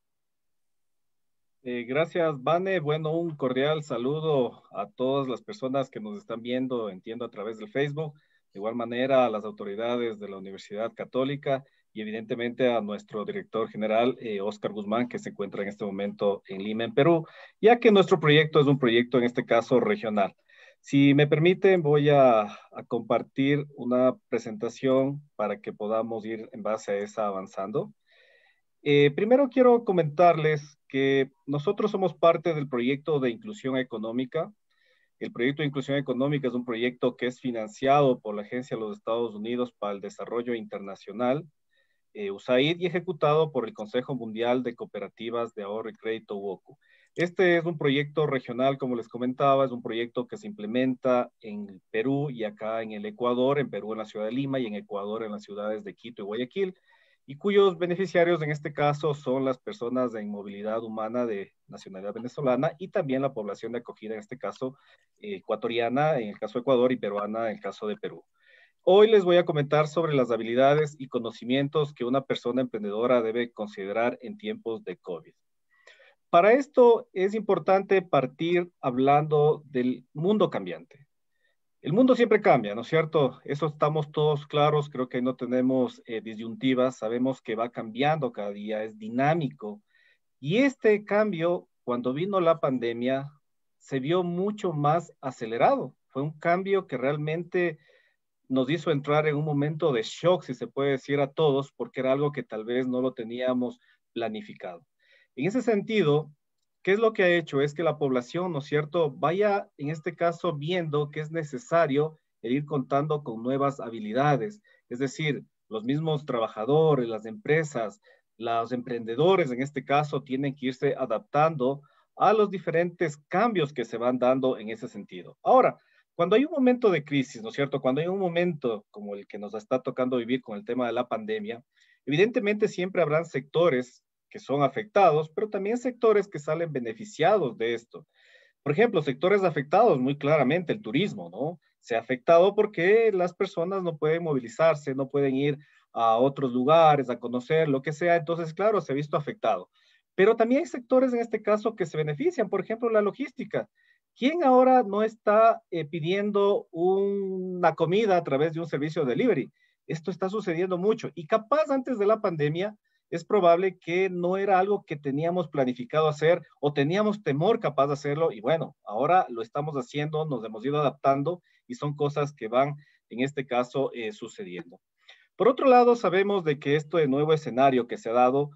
Gracias, Vane. Bueno, un cordial saludo a todas las personas que nos están viendo, entiendo, a través del Facebook. De igual manera, a las autoridades de la Universidad Católica y evidentemente a nuestro director general, Óscar Guzmán, que se encuentra en este momento en Lima, en Perú, ya que nuestro proyecto es un proyecto, en este caso, regional. Si me permiten, voy a compartir una presentación para que podamos ir en base a esa avanzando. Primero quiero comentarles que nosotros somos parte del proyecto de inclusión económica. El proyecto de inclusión económica es un proyecto que es financiado por la Agencia de los Estados Unidos para el Desarrollo Internacional, USAID, y ejecutado por el Consejo Mundial de Cooperativas de Ahorro y Crédito, WOCU. Este es un proyecto regional, como les comentaba, es un proyecto que se implementa en Perú y acá en el Ecuador, en Perú en la ciudad de Lima y en Ecuador en las ciudades de Quito y Guayaquil, y cuyos beneficiarios en este caso son las personas en movilidad humana de nacionalidad venezolana y también la población de acogida, en este caso ecuatoriana, en el caso de Ecuador, y peruana, en el caso de Perú. Hoy les voy a comentar sobre las habilidades y conocimientos que una persona emprendedora debe considerar en tiempos de COVID. Para esto es importante partir hablando del mundo cambiante. El mundo siempre cambia, ¿no es cierto? Eso estamos todos claros, creo que no tenemos disyuntivas, sabemos que va cambiando cada día, es dinámico. Y este cambio, cuando vino la pandemia, se vio mucho más acelerado. Fue un cambio que realmente nos hizo entrar en un momento de shock, si se puede decir, a todos, porque era algo que tal vez no lo teníamos planificado. En ese sentido, ¿qué es lo que ha hecho? Es que la población, ¿no es cierto?, vaya en este caso viendo que es necesario el ir contando con nuevas habilidades. Es decir, los mismos trabajadores, las empresas, los emprendedores en este caso tienen que irse adaptando a los diferentes cambios que se van dando en ese sentido. Ahora, cuando hay un momento de crisis, ¿no es cierto? Cuando hay un momento como el que nos está tocando vivir con el tema de la pandemia, evidentemente siempre habrán sectores que son afectados, pero también sectores que salen beneficiados de esto. Por ejemplo, sectores afectados muy claramente, el turismo, ¿no? Se ha afectado porque las personas no pueden movilizarse, no pueden ir a otros lugares, a conocer, lo que sea. Entonces, claro, se ha visto afectado. Pero también hay sectores en este caso que se benefician, por ejemplo, la logística. ¿Quién ahora no está pidiendo una comida a través de un servicio de delivery? Esto está sucediendo mucho y capaz antes de la pandemia es probable que no era algo que teníamos planificado hacer o teníamos temor capaz de hacerlo y bueno, ahora lo estamos haciendo, nos hemos ido adaptando y son cosas que van en este caso sucediendo. Por otro lado, sabemos de que este nuevo escenario que se ha dado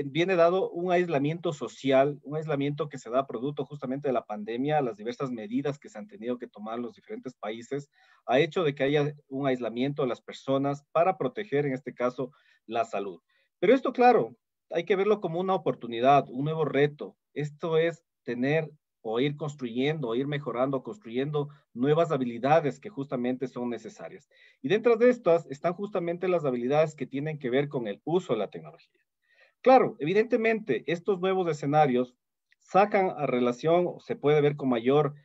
viene dado un aislamiento social, un aislamiento que se da producto justamente de la pandemia, las diversas medidas que se han tenido que tomar los diferentes países, ha hecho de que haya un aislamiento de las personas para proteger, en este caso, la salud. Pero esto, claro, hay que verlo como una oportunidad, un nuevo reto. Esto es tener o ir construyendo, o ir mejorando, construyendo nuevas habilidades que justamente son necesarias. Y dentro de estas están justamente las habilidades que tienen que ver con el uso de la tecnología. Claro, evidentemente, estos nuevos escenarios sacan a relación, o se puede ver con mayor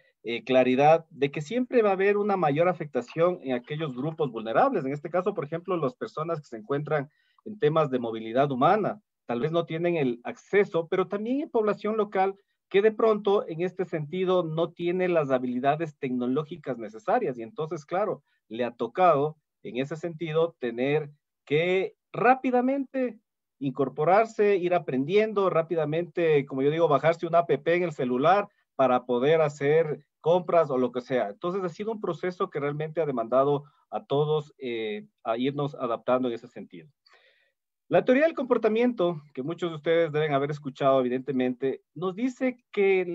claridad, de que siempre va a haber una mayor afectación en aquellos grupos vulnerables. En este caso, por ejemplo, las personas que se encuentran en temas de movilidad humana, tal vez no tienen el acceso, pero también en población local que de pronto en este sentido no tiene las habilidades tecnológicas necesarias. Y entonces, claro, le ha tocado en ese sentido tener que rápidamente incorporarse, ir aprendiendo rápidamente, como yo digo, bajarse una app en el celular para poder hacer compras o lo que sea. Entonces ha sido un proceso que realmente ha demandado a todos a irnos adaptando en ese sentido. La teoría del comportamiento, que muchos de ustedes deben haber escuchado evidentemente, nos dice que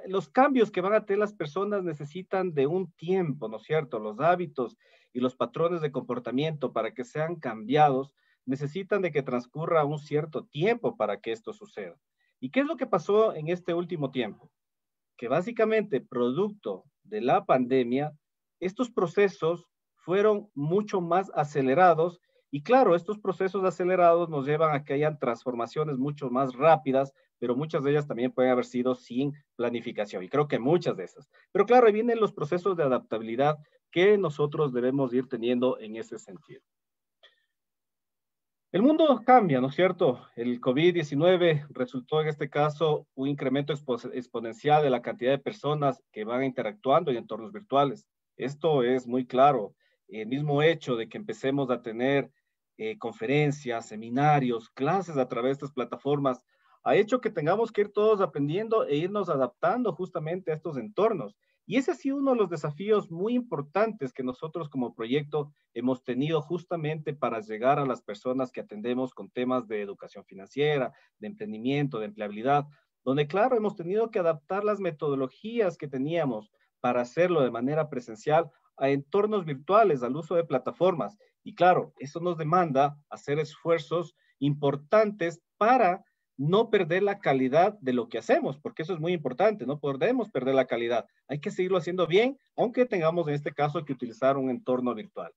los cambios que van a tener las personas necesitan de un tiempo, ¿no es cierto? Los hábitos y los patrones de comportamiento para que sean cambiados necesitan de que transcurra un cierto tiempo para que esto suceda. ¿Y qué es lo que pasó en este último tiempo? Que básicamente, producto de la pandemia, estos procesos fueron mucho más acelerados y claro, estos procesos acelerados nos llevan a que hayan transformaciones mucho más rápidas, pero muchas de ellas también pueden haber sido sin planificación y creo que muchas de esas. Pero claro, ahí vienen los procesos de adaptabilidad que nosotros debemos ir teniendo en ese sentido. El mundo cambia, ¿no es cierto? El COVID-19 resultó en este caso un incremento exponencial de la cantidad de personas que van interactuando en entornos virtuales. Esto es muy claro. El mismo hecho de que empecemos a tener conferencias, seminarios, clases a través de estas plataformas, ha hecho que tengamos que ir todos aprendiendo e irnos adaptando justamente a estos entornos. Y ese ha sido uno de los desafíos muy importantes que nosotros como proyecto hemos tenido justamente para llegar a las personas que atendemos con temas de educación financiera, de emprendimiento, de empleabilidad, donde claro, hemos tenido que adaptar las metodologías que teníamos para hacerlo de manera presencial a entornos virtuales, al uso de plataformas. Y claro, eso nos demanda hacer esfuerzos importantes para no perder la calidad de lo que hacemos, porque eso es muy importante, no podemos perder la calidad. Hay que seguirlo haciendo bien, aunque tengamos en este caso que utilizar un entorno virtual.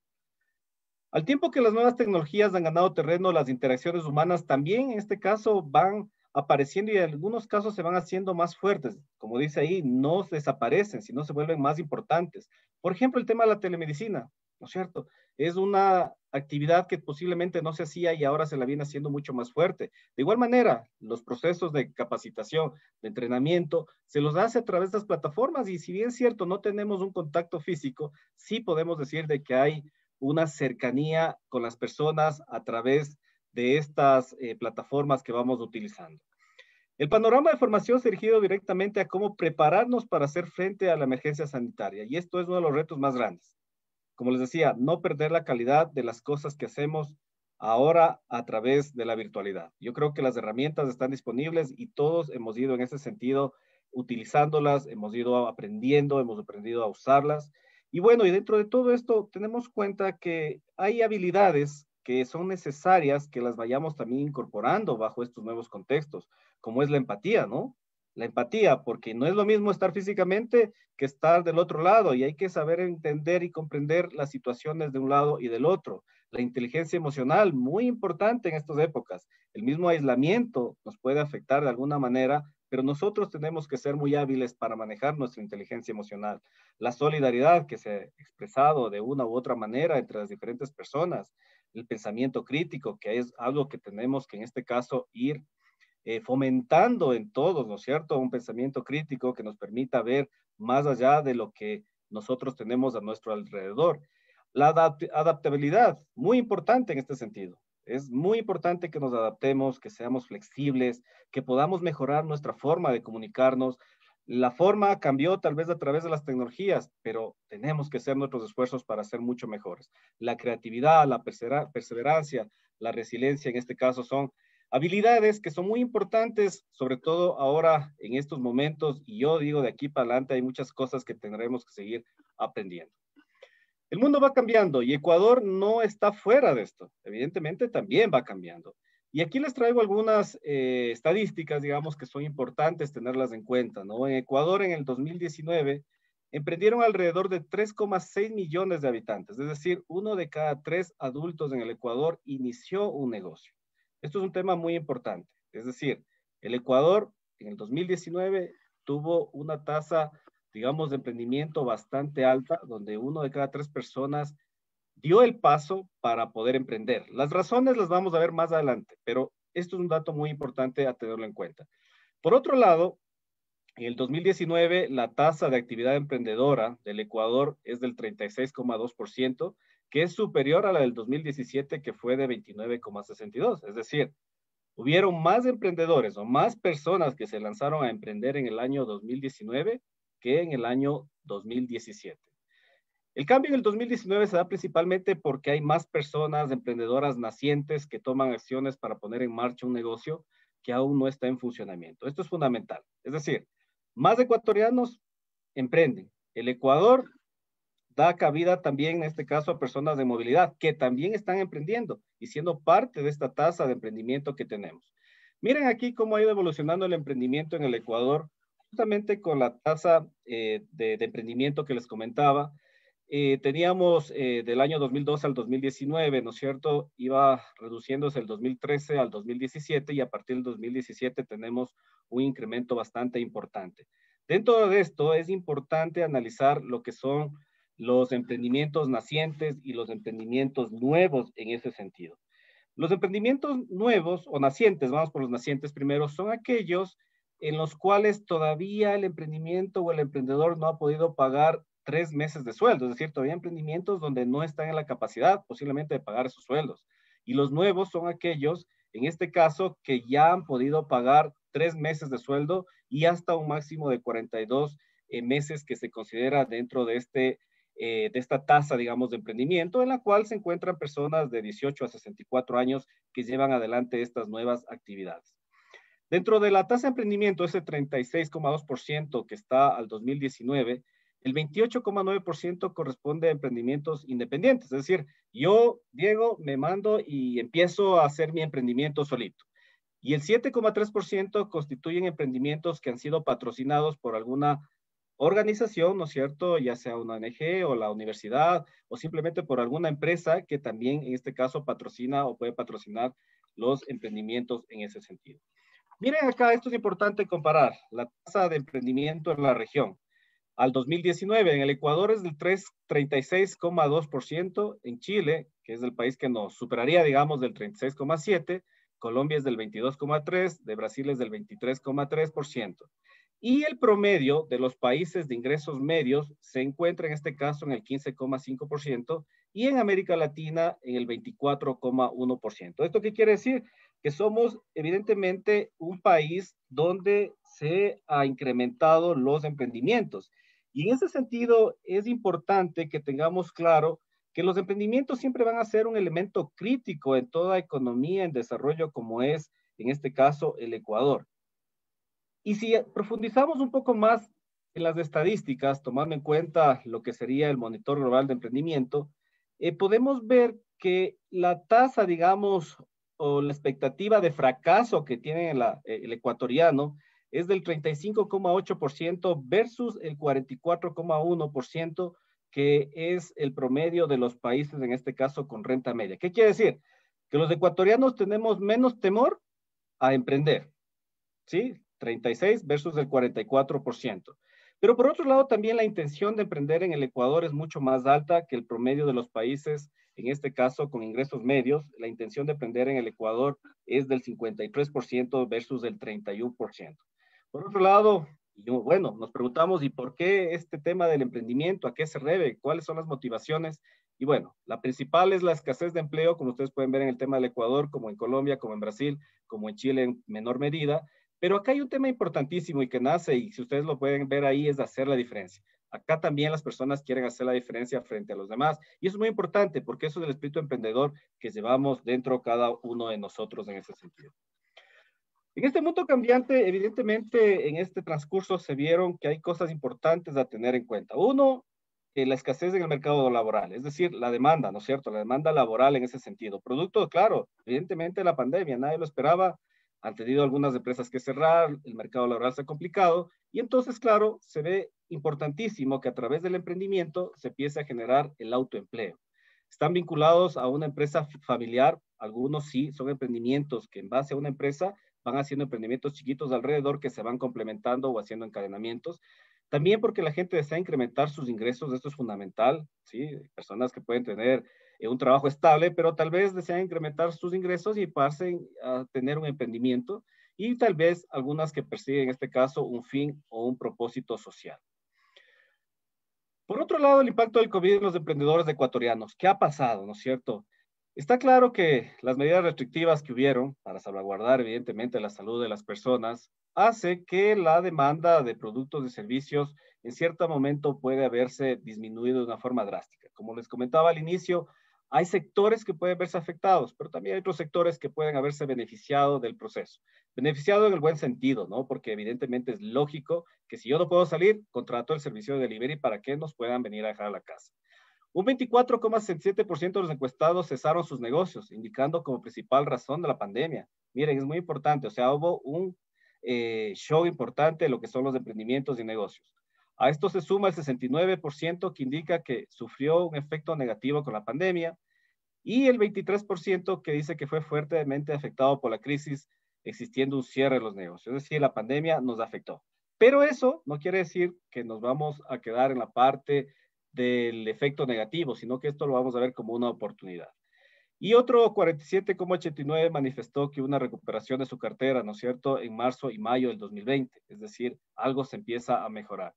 Al tiempo que las nuevas tecnologías han ganado terreno, las interacciones humanas también en este caso van apareciendo y en algunos casos se van haciendo más fuertes. Como dice ahí, no desaparecen, sino se vuelven más importantes. Por ejemplo, el tema de la telemedicina, ¿no es cierto? Es una actividad que posiblemente no se hacía y ahora se la viene haciendo mucho más fuerte. De igual manera, los procesos de capacitación, de entrenamiento, se los hace a través de las plataformas y si bien es cierto, no tenemos un contacto físico, sí podemos decir de que hay una cercanía con las personas a través de estas plataformas que vamos utilizando. El panorama de formación se ha dirigido directamente a cómo prepararnos para hacer frente a la emergencia sanitaria y esto es uno de los retos más grandes. Como les decía, no perder la calidad de las cosas que hacemos ahora a través de la virtualidad. Yo creo que las herramientas están disponibles y todos hemos ido en ese sentido utilizándolas, hemos ido aprendiendo, hemos aprendido a usarlas. Y bueno, y dentro de todo esto tenemos cuenta que hay habilidades que son necesarias que las vayamos también incorporando bajo estos nuevos contextos, como es la empatía, ¿no? La empatía, porque no es lo mismo estar físicamente que estar del otro lado y hay que saber entender y comprender las situaciones de un lado y del otro. La inteligencia emocional, muy importante en estas épocas. El mismo aislamiento nos puede afectar de alguna manera, pero nosotros tenemos que ser muy hábiles para manejar nuestra inteligencia emocional. La solidaridad que se ha expresado de una u otra manera entre las diferentes personas. El pensamiento crítico, que es algo que tenemos que en este caso ir fomentando en todos, ¿no es cierto? Un pensamiento crítico que nos permita ver más allá de lo que nosotros tenemos a nuestro alrededor. La adaptabilidad, muy importante en este sentido. Es muy importante que nos adaptemos, que seamos flexibles, que podamos mejorar nuestra forma de comunicarnos. La forma cambió tal vez a través de las tecnologías, pero tenemos que hacer nuestros esfuerzos para ser mucho mejores. La creatividad, la perseverancia, la resiliencia en este caso son habilidades que son muy importantes, sobre todo ahora en estos momentos, y yo digo de aquí para adelante hay muchas cosas que tendremos que seguir aprendiendo. El mundo va cambiando y Ecuador no está fuera de esto. Evidentemente también va cambiando. Y aquí les traigo algunas estadísticas, digamos, que son importantes tenerlas en cuenta, ¿no? En Ecuador, en el 2019, emprendieron alrededor de 3,6 millones de habitantes, es decir, 1 de cada 3 adultos en el Ecuador inició un negocio. Esto es un tema muy importante. Es decir, el Ecuador en el 2019 tuvo una tasa, digamos, de emprendimiento bastante alta, donde 1 de cada 3 personas dio el paso para poder emprender. Las razones las vamos a ver más adelante, pero esto es un dato muy importante a tenerlo en cuenta. Por otro lado, en el 2019, la tasa de actividad emprendedora del Ecuador es del 36,2%, que es superior a la del 2017, que fue de 29,62%. Es decir, hubieron más emprendedores o más personas que se lanzaron a emprender en el año 2019 que en el año 2017. El cambio en el 2019 se da principalmente porque hay más personas emprendedoras nacientes que toman acciones para poner en marcha un negocio que aún no está en funcionamiento. Esto es fundamental. Es decir, más ecuatorianos emprenden. El Ecuador da cabida también, en este caso, a personas de movilidad que también están emprendiendo y siendo parte de esta tasa de emprendimiento que tenemos. Miren aquí cómo ha ido evolucionando el emprendimiento en el Ecuador, justamente con la tasa de emprendimiento que les comentaba. Teníamos del año 2012 al 2019, ¿no es cierto? Iba reduciéndose el 2013 al 2017 y a partir del 2017 tenemos un incremento bastante importante. Dentro de esto es importante analizar lo que son los emprendimientos nacientes y los emprendimientos nuevos en ese sentido. Los emprendimientos nuevos o nacientes, vamos por los nacientes primero, son aquellos en los cuales todavía el emprendimiento o el emprendedor no ha podido pagar 3 meses de sueldo, es decir, todavía emprendimientos donde no están en la capacidad posiblemente de pagar esos sueldos. Y los nuevos son aquellos, en este caso, que ya han podido pagar 3 meses de sueldo y hasta un máximo de 42 meses que se considera dentro de esta tasa, digamos, de emprendimiento, en la cual se encuentran personas de 18 a 64 años que llevan adelante estas nuevas actividades. Dentro de la tasa de emprendimiento, ese 36,2% que está al 2019, el 28,9% corresponde a emprendimientos independientes. Es decir, yo, Diego, me mando y empiezo a hacer mi emprendimiento solito. Y el 7,3% constituyen emprendimientos que han sido patrocinados por alguna organización, ¿no es cierto? Ya sea una ONG o la universidad o simplemente por alguna empresa que también en este caso patrocina o puede patrocinar los emprendimientos en ese sentido. Miren acá, esto es importante comparar la tasa de emprendimiento en la región. Al 2019, en el Ecuador es del 36,2%, en Chile, que es el país que nos superaría, digamos, del 36,7%, Colombia es del 22,3%, de Brasil es del 23,3%. Y el promedio de los países de ingresos medios se encuentra en este caso en el 15,5% y en América Latina en el 24,1%. ¿Esto qué quiere decir? Que somos evidentemente un país donde se ha incrementado los emprendimientos. Y en ese sentido es importante que tengamos claro que los emprendimientos siempre van a ser un elemento crítico en toda economía en desarrollo como es, en este caso, el Ecuador. Y si profundizamos un poco más en las estadísticas, tomando en cuenta lo que sería el Monitor Global de Emprendimiento, podemos ver que la tasa, digamos, o la expectativa de fracaso que tiene el ecuatoriano es del 35,8% versus el 44,1% que es el promedio de los países, en este caso, con renta media. ¿Qué quiere decir? Que los ecuatorianos tenemos menos temor a emprender, ¿sí? 36 versus el 44%. Pero por otro lado, también la intención de emprender en el Ecuador es mucho más alta que el promedio de los países, en este caso con ingresos medios. La intención de emprender en el Ecuador es del 53% versus el 31%. Por otro lado, bueno, nos preguntamos, ¿y por qué este tema del emprendimiento? ¿A qué se debe? ¿Cuáles son las motivaciones? Y bueno, la principal es la escasez de empleo, como ustedes pueden ver en el tema del Ecuador, como en Colombia, como en Brasil, como en Chile en menor medida. Pero acá hay un tema importantísimo y que nace, y si ustedes lo pueden ver ahí, es hacer la diferencia. Acá también las personas quieren hacer la diferencia frente a los demás. Y eso es muy importante porque eso es el espíritu emprendedor que llevamos dentro cada uno de nosotros en ese sentido. En este mundo cambiante, evidentemente, en este transcurso se vieron que hay cosas importantes a tener en cuenta. Uno, la escasez en el mercado laboral, es decir, la demanda, ¿no es cierto? La demanda laboral en ese sentido. Producto, claro, evidentemente la pandemia, nadie lo esperaba, han tenido algunas empresas que cerrar, el mercado laboral se ha complicado, y entonces, claro, se ve importantísimo que a través del emprendimiento se empiece a generar el autoempleo. Están vinculados a una empresa familiar, algunos sí, son emprendimientos que en base a una empresa van haciendo emprendimientos chiquitos alrededor que se van complementando o haciendo encadenamientos. También porque la gente desea incrementar sus ingresos, esto es fundamental, ¿sí? Personas que pueden tener un trabajo estable, pero tal vez desean incrementar sus ingresos y pasen a tener un emprendimiento, y tal vez algunas que persiguen en este caso un fin o un propósito social. Por otro lado, el impacto del COVID en los emprendedores ecuatorianos. ¿Qué ha pasado, no es cierto? Está claro que las medidas restrictivas que hubieron para salvaguardar evidentemente la salud de las personas hace que la demanda de productos y servicios en cierto momento puede haberse disminuido de una forma drástica. Como les comentaba al inicio, hay sectores que pueden verse afectados, pero también hay otros sectores que pueden haberse beneficiado del proceso. Beneficiado en el buen sentido, ¿no? Porque evidentemente es lógico que si yo no puedo salir, contrato el servicio de delivery para que nos puedan venir a dejar a la casa. Un 24,7% de los encuestados cesaron sus negocios, indicando como principal razón de la pandemia. Miren, es muy importante, o sea, hubo un show importante de lo que son los emprendimientos y negocios. A esto se suma el 69% que indica que sufrió un efecto negativo con la pandemia y el 23% que dice que fue fuertemente afectado por la crisis, existiendo un cierre de los negocios. Es decir, la pandemia nos afectó. Pero eso no quiere decir que nos vamos a quedar en la parte del efecto negativo, sino que esto lo vamos a ver como una oportunidad. Y otro 47,89 manifestó que una recuperación de su cartera, ¿no es cierto?, en marzo y mayo del 2020, es decir, algo se empieza a mejorar.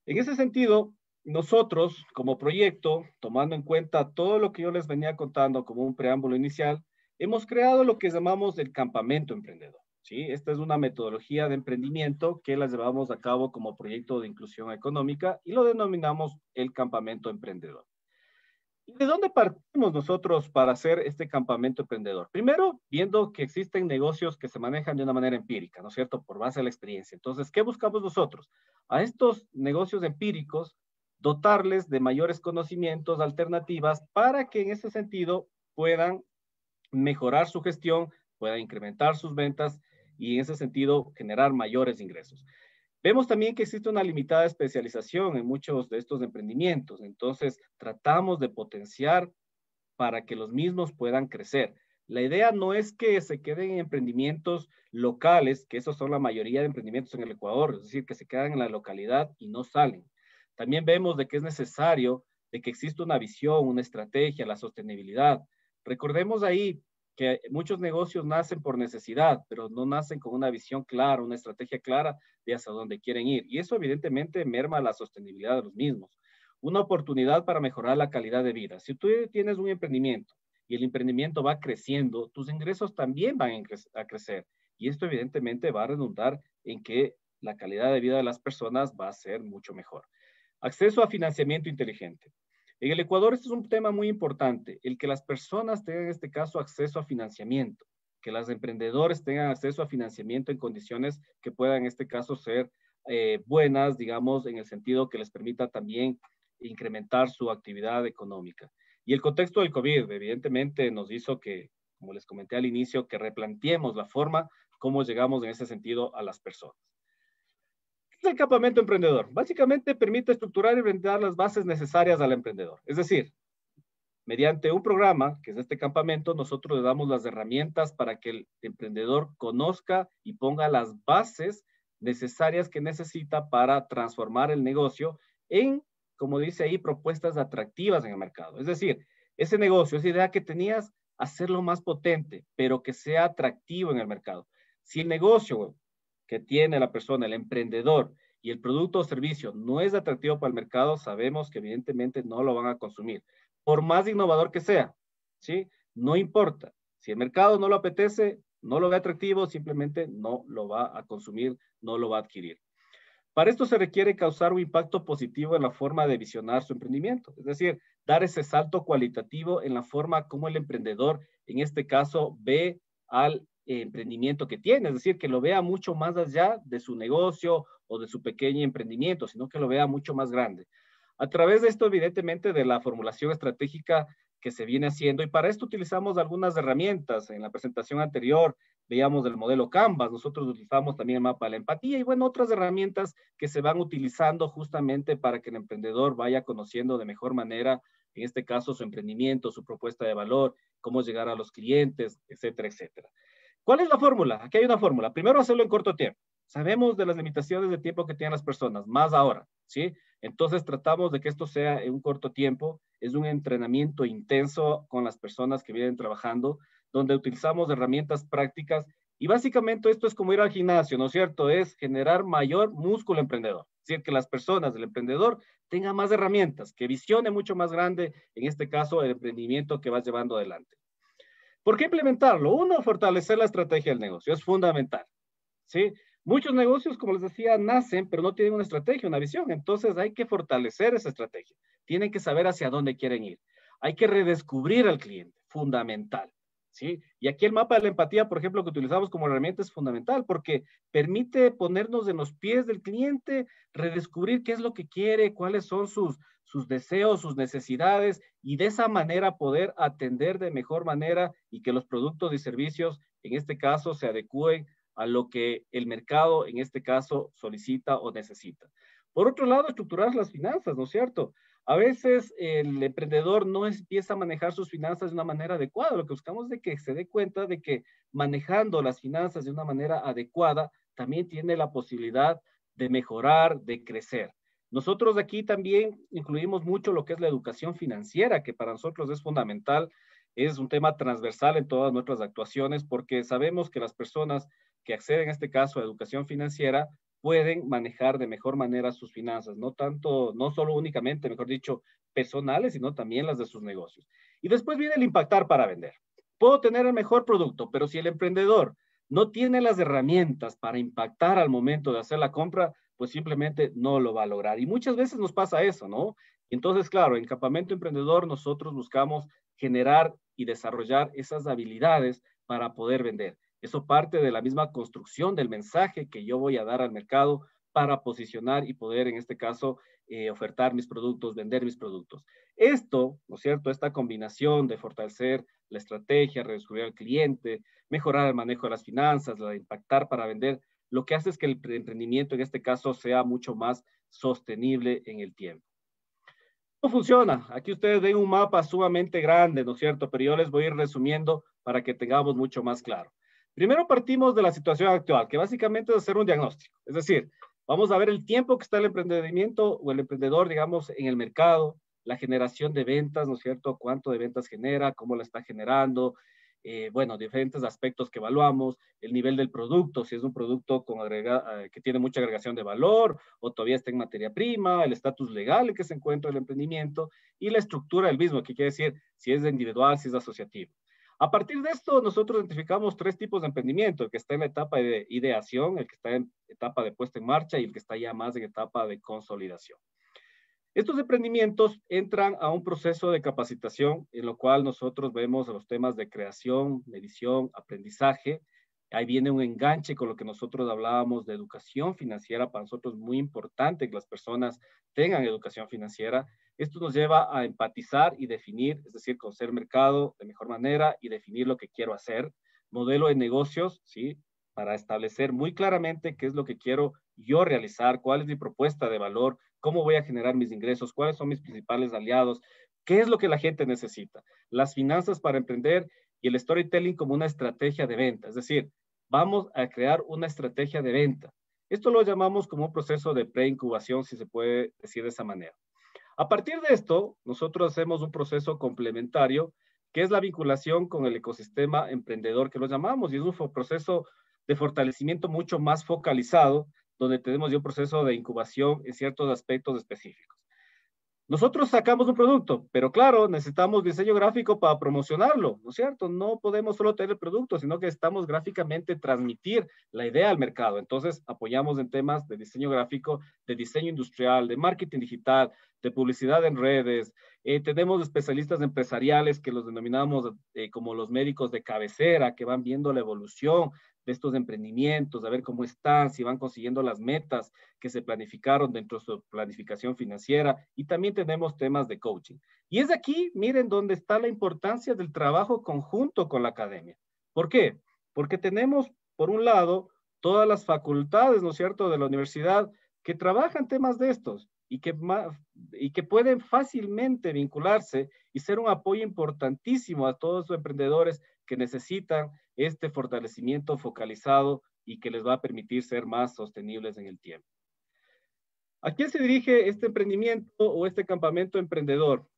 En ese sentido, nosotros como proyecto, tomando en cuenta todo lo que yo les venía contando como un preámbulo inicial, hemos creado lo que llamamos el campamento emprendedor. ¿Sí? Esta es una metodología de emprendimiento que la llevamos a cabo como proyecto de inclusión económica y lo denominamos el campamento emprendedor. ¿Y de dónde partimos nosotros para hacer este campamento emprendedor? Primero, viendo que existen negocios que se manejan de una manera empírica, ¿no es cierto? Por base de la experiencia. Entonces, ¿qué buscamos nosotros? A estos negocios empíricos, dotarles de mayores conocimientos, alternativas, para que en ese sentido puedan mejorar su gestión, puedan incrementar sus ventas y en ese sentido generar mayores ingresos. Vemos también que existe una limitada especialización en muchos de estos emprendimientos, entonces tratamos de potenciar para que los mismos puedan crecer. La idea no es que se queden en emprendimientos locales, que esos son la mayoría de emprendimientos en el Ecuador, es decir, que se quedan en la localidad y no salen. También vemos de que es necesario de que exista una visión, una estrategia, la sostenibilidad. Recordemos ahí que muchos negocios nacen por necesidad, pero no nacen con una visión clara, una estrategia clara de hacia dónde quieren ir. Y eso evidentemente merma la sostenibilidad de los mismos. Una oportunidad para mejorar la calidad de vida. Si tú tienes un emprendimiento y el emprendimiento va creciendo, tus ingresos también van a crecer. Y esto evidentemente va a redundar en que la calidad de vida de las personas va a ser mucho mejor. Acceso a financiamiento inteligente. En el Ecuador este es un tema muy importante, el que las personas tengan en este caso acceso a financiamiento, que los emprendedores tengan acceso a financiamiento en condiciones que puedan en este caso ser buenas, digamos, en el sentido que les permita también incrementar su actividad económica. Y el contexto del COVID evidentemente nos hizo que, como les comenté al inicio, que replanteemos la forma como llegamos en ese sentido a las personas. ¿Qué es el campamento emprendedor? Básicamente permite estructurar y brindar las bases necesarias al emprendedor. Es decir, mediante un programa, que es este campamento, nosotros le damos las herramientas para que el emprendedor conozca y ponga las bases necesarias que necesita para transformar el negocio en, como dice ahí, propuestas atractivas en el mercado. Es decir, ese negocio, esa idea que tenías, hacerlo más potente, pero que sea atractivo en el mercado. Si el negocio que tiene la persona, el emprendedor, y el producto o servicio no es atractivo para el mercado, sabemos que evidentemente no lo van a consumir. Por más innovador que sea, ¿sí? No importa. Si el mercado no lo apetece, no lo ve atractivo, simplemente no lo va a consumir, no lo va a adquirir. Para esto se requiere causar un impacto positivo en la forma de visionar su emprendimiento, es decir, dar ese salto cualitativo en la forma como el emprendedor, en este caso, ve al emprendimiento que tiene, es decir, que lo vea mucho más allá de su negocio o de su pequeño emprendimiento, sino que lo vea mucho más grande. A través de esto, evidentemente, de la formulación estratégica que se viene haciendo, y para esto utilizamos algunas herramientas. En la presentación anterior veíamos el modelo Canvas, nosotros utilizamos también el mapa de la empatía y bueno, otras herramientas que se van utilizando justamente para que el emprendedor vaya conociendo de mejor manera, en este caso, su emprendimiento, su propuesta de valor, cómo llegar a los clientes, etcétera, etcétera. ¿Cuál es la fórmula? Aquí hay una fórmula. Primero, hacerlo en corto tiempo. Sabemos de las limitaciones de tiempo que tienen las personas, más ahora, ¿sí? Entonces tratamos de que esto sea en un corto tiempo. Es un entrenamiento intenso con las personas que vienen trabajando, donde utilizamos herramientas prácticas y básicamente esto es como ir al gimnasio, ¿no es cierto? Es generar mayor músculo emprendedor. Es decir, que las personas del emprendedor tengan más herramientas, que visione mucho más grande, en este caso, el emprendimiento que vas llevando adelante. ¿Por qué implementarlo? Uno, fortalecer la estrategia del negocio. Es fundamental, ¿sí? Muchos negocios, como les decía, nacen, pero no tienen una estrategia, una visión. Entonces hay que fortalecer esa estrategia. Tienen que saber hacia dónde quieren ir. Hay que redescubrir al cliente, fundamental, ¿sí? Y aquí el mapa de la empatía, por ejemplo, que utilizamos como herramienta es fundamental porque permite ponernos en los pies del cliente, redescubrir qué es lo que quiere, cuáles son sus deseos, sus necesidades y de esa manera poder atender de mejor manera y que los productos y servicios, en este caso, se adecúen a lo que el mercado, en este caso, solicita o necesita. Por otro lado, estructurar las finanzas, ¿no es cierto? A veces el emprendedor no empieza a manejar sus finanzas de una manera adecuada. Lo que buscamos es de que se dé cuenta de que manejando las finanzas de una manera adecuada también tiene la posibilidad de mejorar, de crecer. Nosotros aquí también incluimos mucho lo que es la educación financiera, que para nosotros es fundamental. Es un tema transversal en todas nuestras actuaciones porque sabemos que las personas que acceden en este caso a educación financiera pueden manejar de mejor manera sus finanzas, no solo únicamente, mejor dicho, personales, sino también las de sus negocios. Y después viene el impactar para vender. Puedo tener el mejor producto, pero si el emprendedor no tiene las herramientas para impactar al momento de hacer la compra, pues simplemente no lo va a lograr. Y muchas veces nos pasa eso, ¿no? Entonces, claro, en Campamento Emprendedor nosotros buscamos generar y desarrollar esas habilidades para poder vender. Eso parte de la misma construcción del mensaje que yo voy a dar al mercado para posicionar y poder, en este caso, ofertar mis productos, vender mis productos. Esto, ¿no es cierto? Esta combinación de fortalecer la estrategia, redescubrir al cliente, mejorar el manejo de las finanzas, la de impactar para vender, lo que hace es que el emprendimiento en este caso sea mucho más sostenible en el tiempo. ¿Cómo funciona? Aquí ustedes ven un mapa sumamente grande, ¿no es cierto? Pero yo les voy a ir resumiendo para que tengamos mucho más claro. Primero partimos de la situación actual, que básicamente es hacer un diagnóstico. Es decir, vamos a ver el tiempo que está el emprendimiento o el emprendedor, digamos, en el mercado, la generación de ventas, ¿no es cierto? Cuánto de ventas genera, cómo la está generando, bueno, diferentes aspectos que evaluamos, el nivel del producto, si es un producto que tiene mucha agregación de valor o todavía está en materia prima, el estatus legal en que se encuentra el emprendimiento y la estructura del mismo, que quiere decir si es individual, si es asociativo. A partir de esto, nosotros identificamos 3 tipos de emprendimiento, el que está en la etapa de ideación, el que está en etapa de puesta en marcha y el que está ya más en etapa de consolidación. Estos emprendimientos entran a un proceso de capacitación en lo cual nosotros vemos los temas de creación, medición, aprendizaje. Ahí viene un enganche con lo que nosotros hablábamos de educación financiera. Para nosotros es muy importante que las personas tengan educación financiera. Esto nos lleva a empatizar y definir, es decir, conocer el mercado de mejor manera y definir lo que quiero hacer. Modelo de negocios, ¿sí? Para establecer muy claramente qué es lo que quiero yo realizar, cuál es mi propuesta de valor, cómo voy a generar mis ingresos, cuáles son mis principales aliados, qué es lo que la gente necesita. Las finanzas para emprender y el storytelling como una estrategia de venta. Es decir, vamos a crear una estrategia de venta. Esto lo llamamos como un proceso de preincubación, si se puede decir de esa manera. A partir de esto, nosotros hacemos un proceso complementario, que es la vinculación con el ecosistema emprendedor, que lo llamamos, y es un proceso de fortalecimiento mucho más focalizado, donde tenemos ya un proceso de incubación en ciertos aspectos específicos. Nosotros sacamos un producto, pero claro, necesitamos diseño gráfico para promocionarlo, ¿no es cierto? No podemos solo tener el producto, sino que necesitamos gráficamente transmitir la idea al mercado. Entonces, apoyamos en temas de diseño gráfico, de diseño industrial, de marketing digital, de publicidad en redes. Tenemos especialistas empresariales que los denominamos como los médicos de cabecera, que van viendo la evolución de estos emprendimientos, a ver cómo están, si van consiguiendo las metas que se planificaron dentro de su planificación financiera, y también tenemos temas de coaching. Y es aquí, miren, donde está la importancia del trabajo conjunto con la academia. ¿Por qué? Porque tenemos, por un lado, todas las facultades, ¿no es cierto?, de la universidad que trabajan temas de estos y que pueden fácilmente vincularse y ser un apoyo importantísimo a todos los emprendedores que necesitan este fortalecimiento focalizado y que les va a permitir ser más sostenibles en el tiempo. ¿A quién se dirige este emprendimiento o este campamento emprendedor?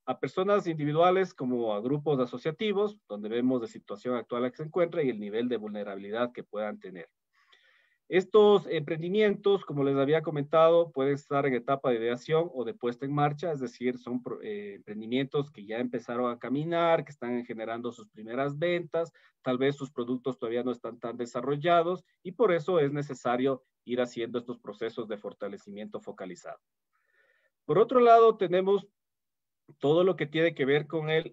A personas individuales como a grupos asociativos, donde vemos la situación actual en que se encuentra y el nivel de vulnerabilidad que puedan tener. Estos emprendimientos, como les había comentado, pueden estar en etapa de ideación o de puesta en marcha, es decir, son emprendimientos que ya empezaron a caminar, que están generando sus primeras ventas, tal vez sus productos todavía no están tan desarrollados y por eso es necesario ir haciendo estos procesos de fortalecimiento focalizado. Por otro lado, tenemos todo lo que tiene que ver con el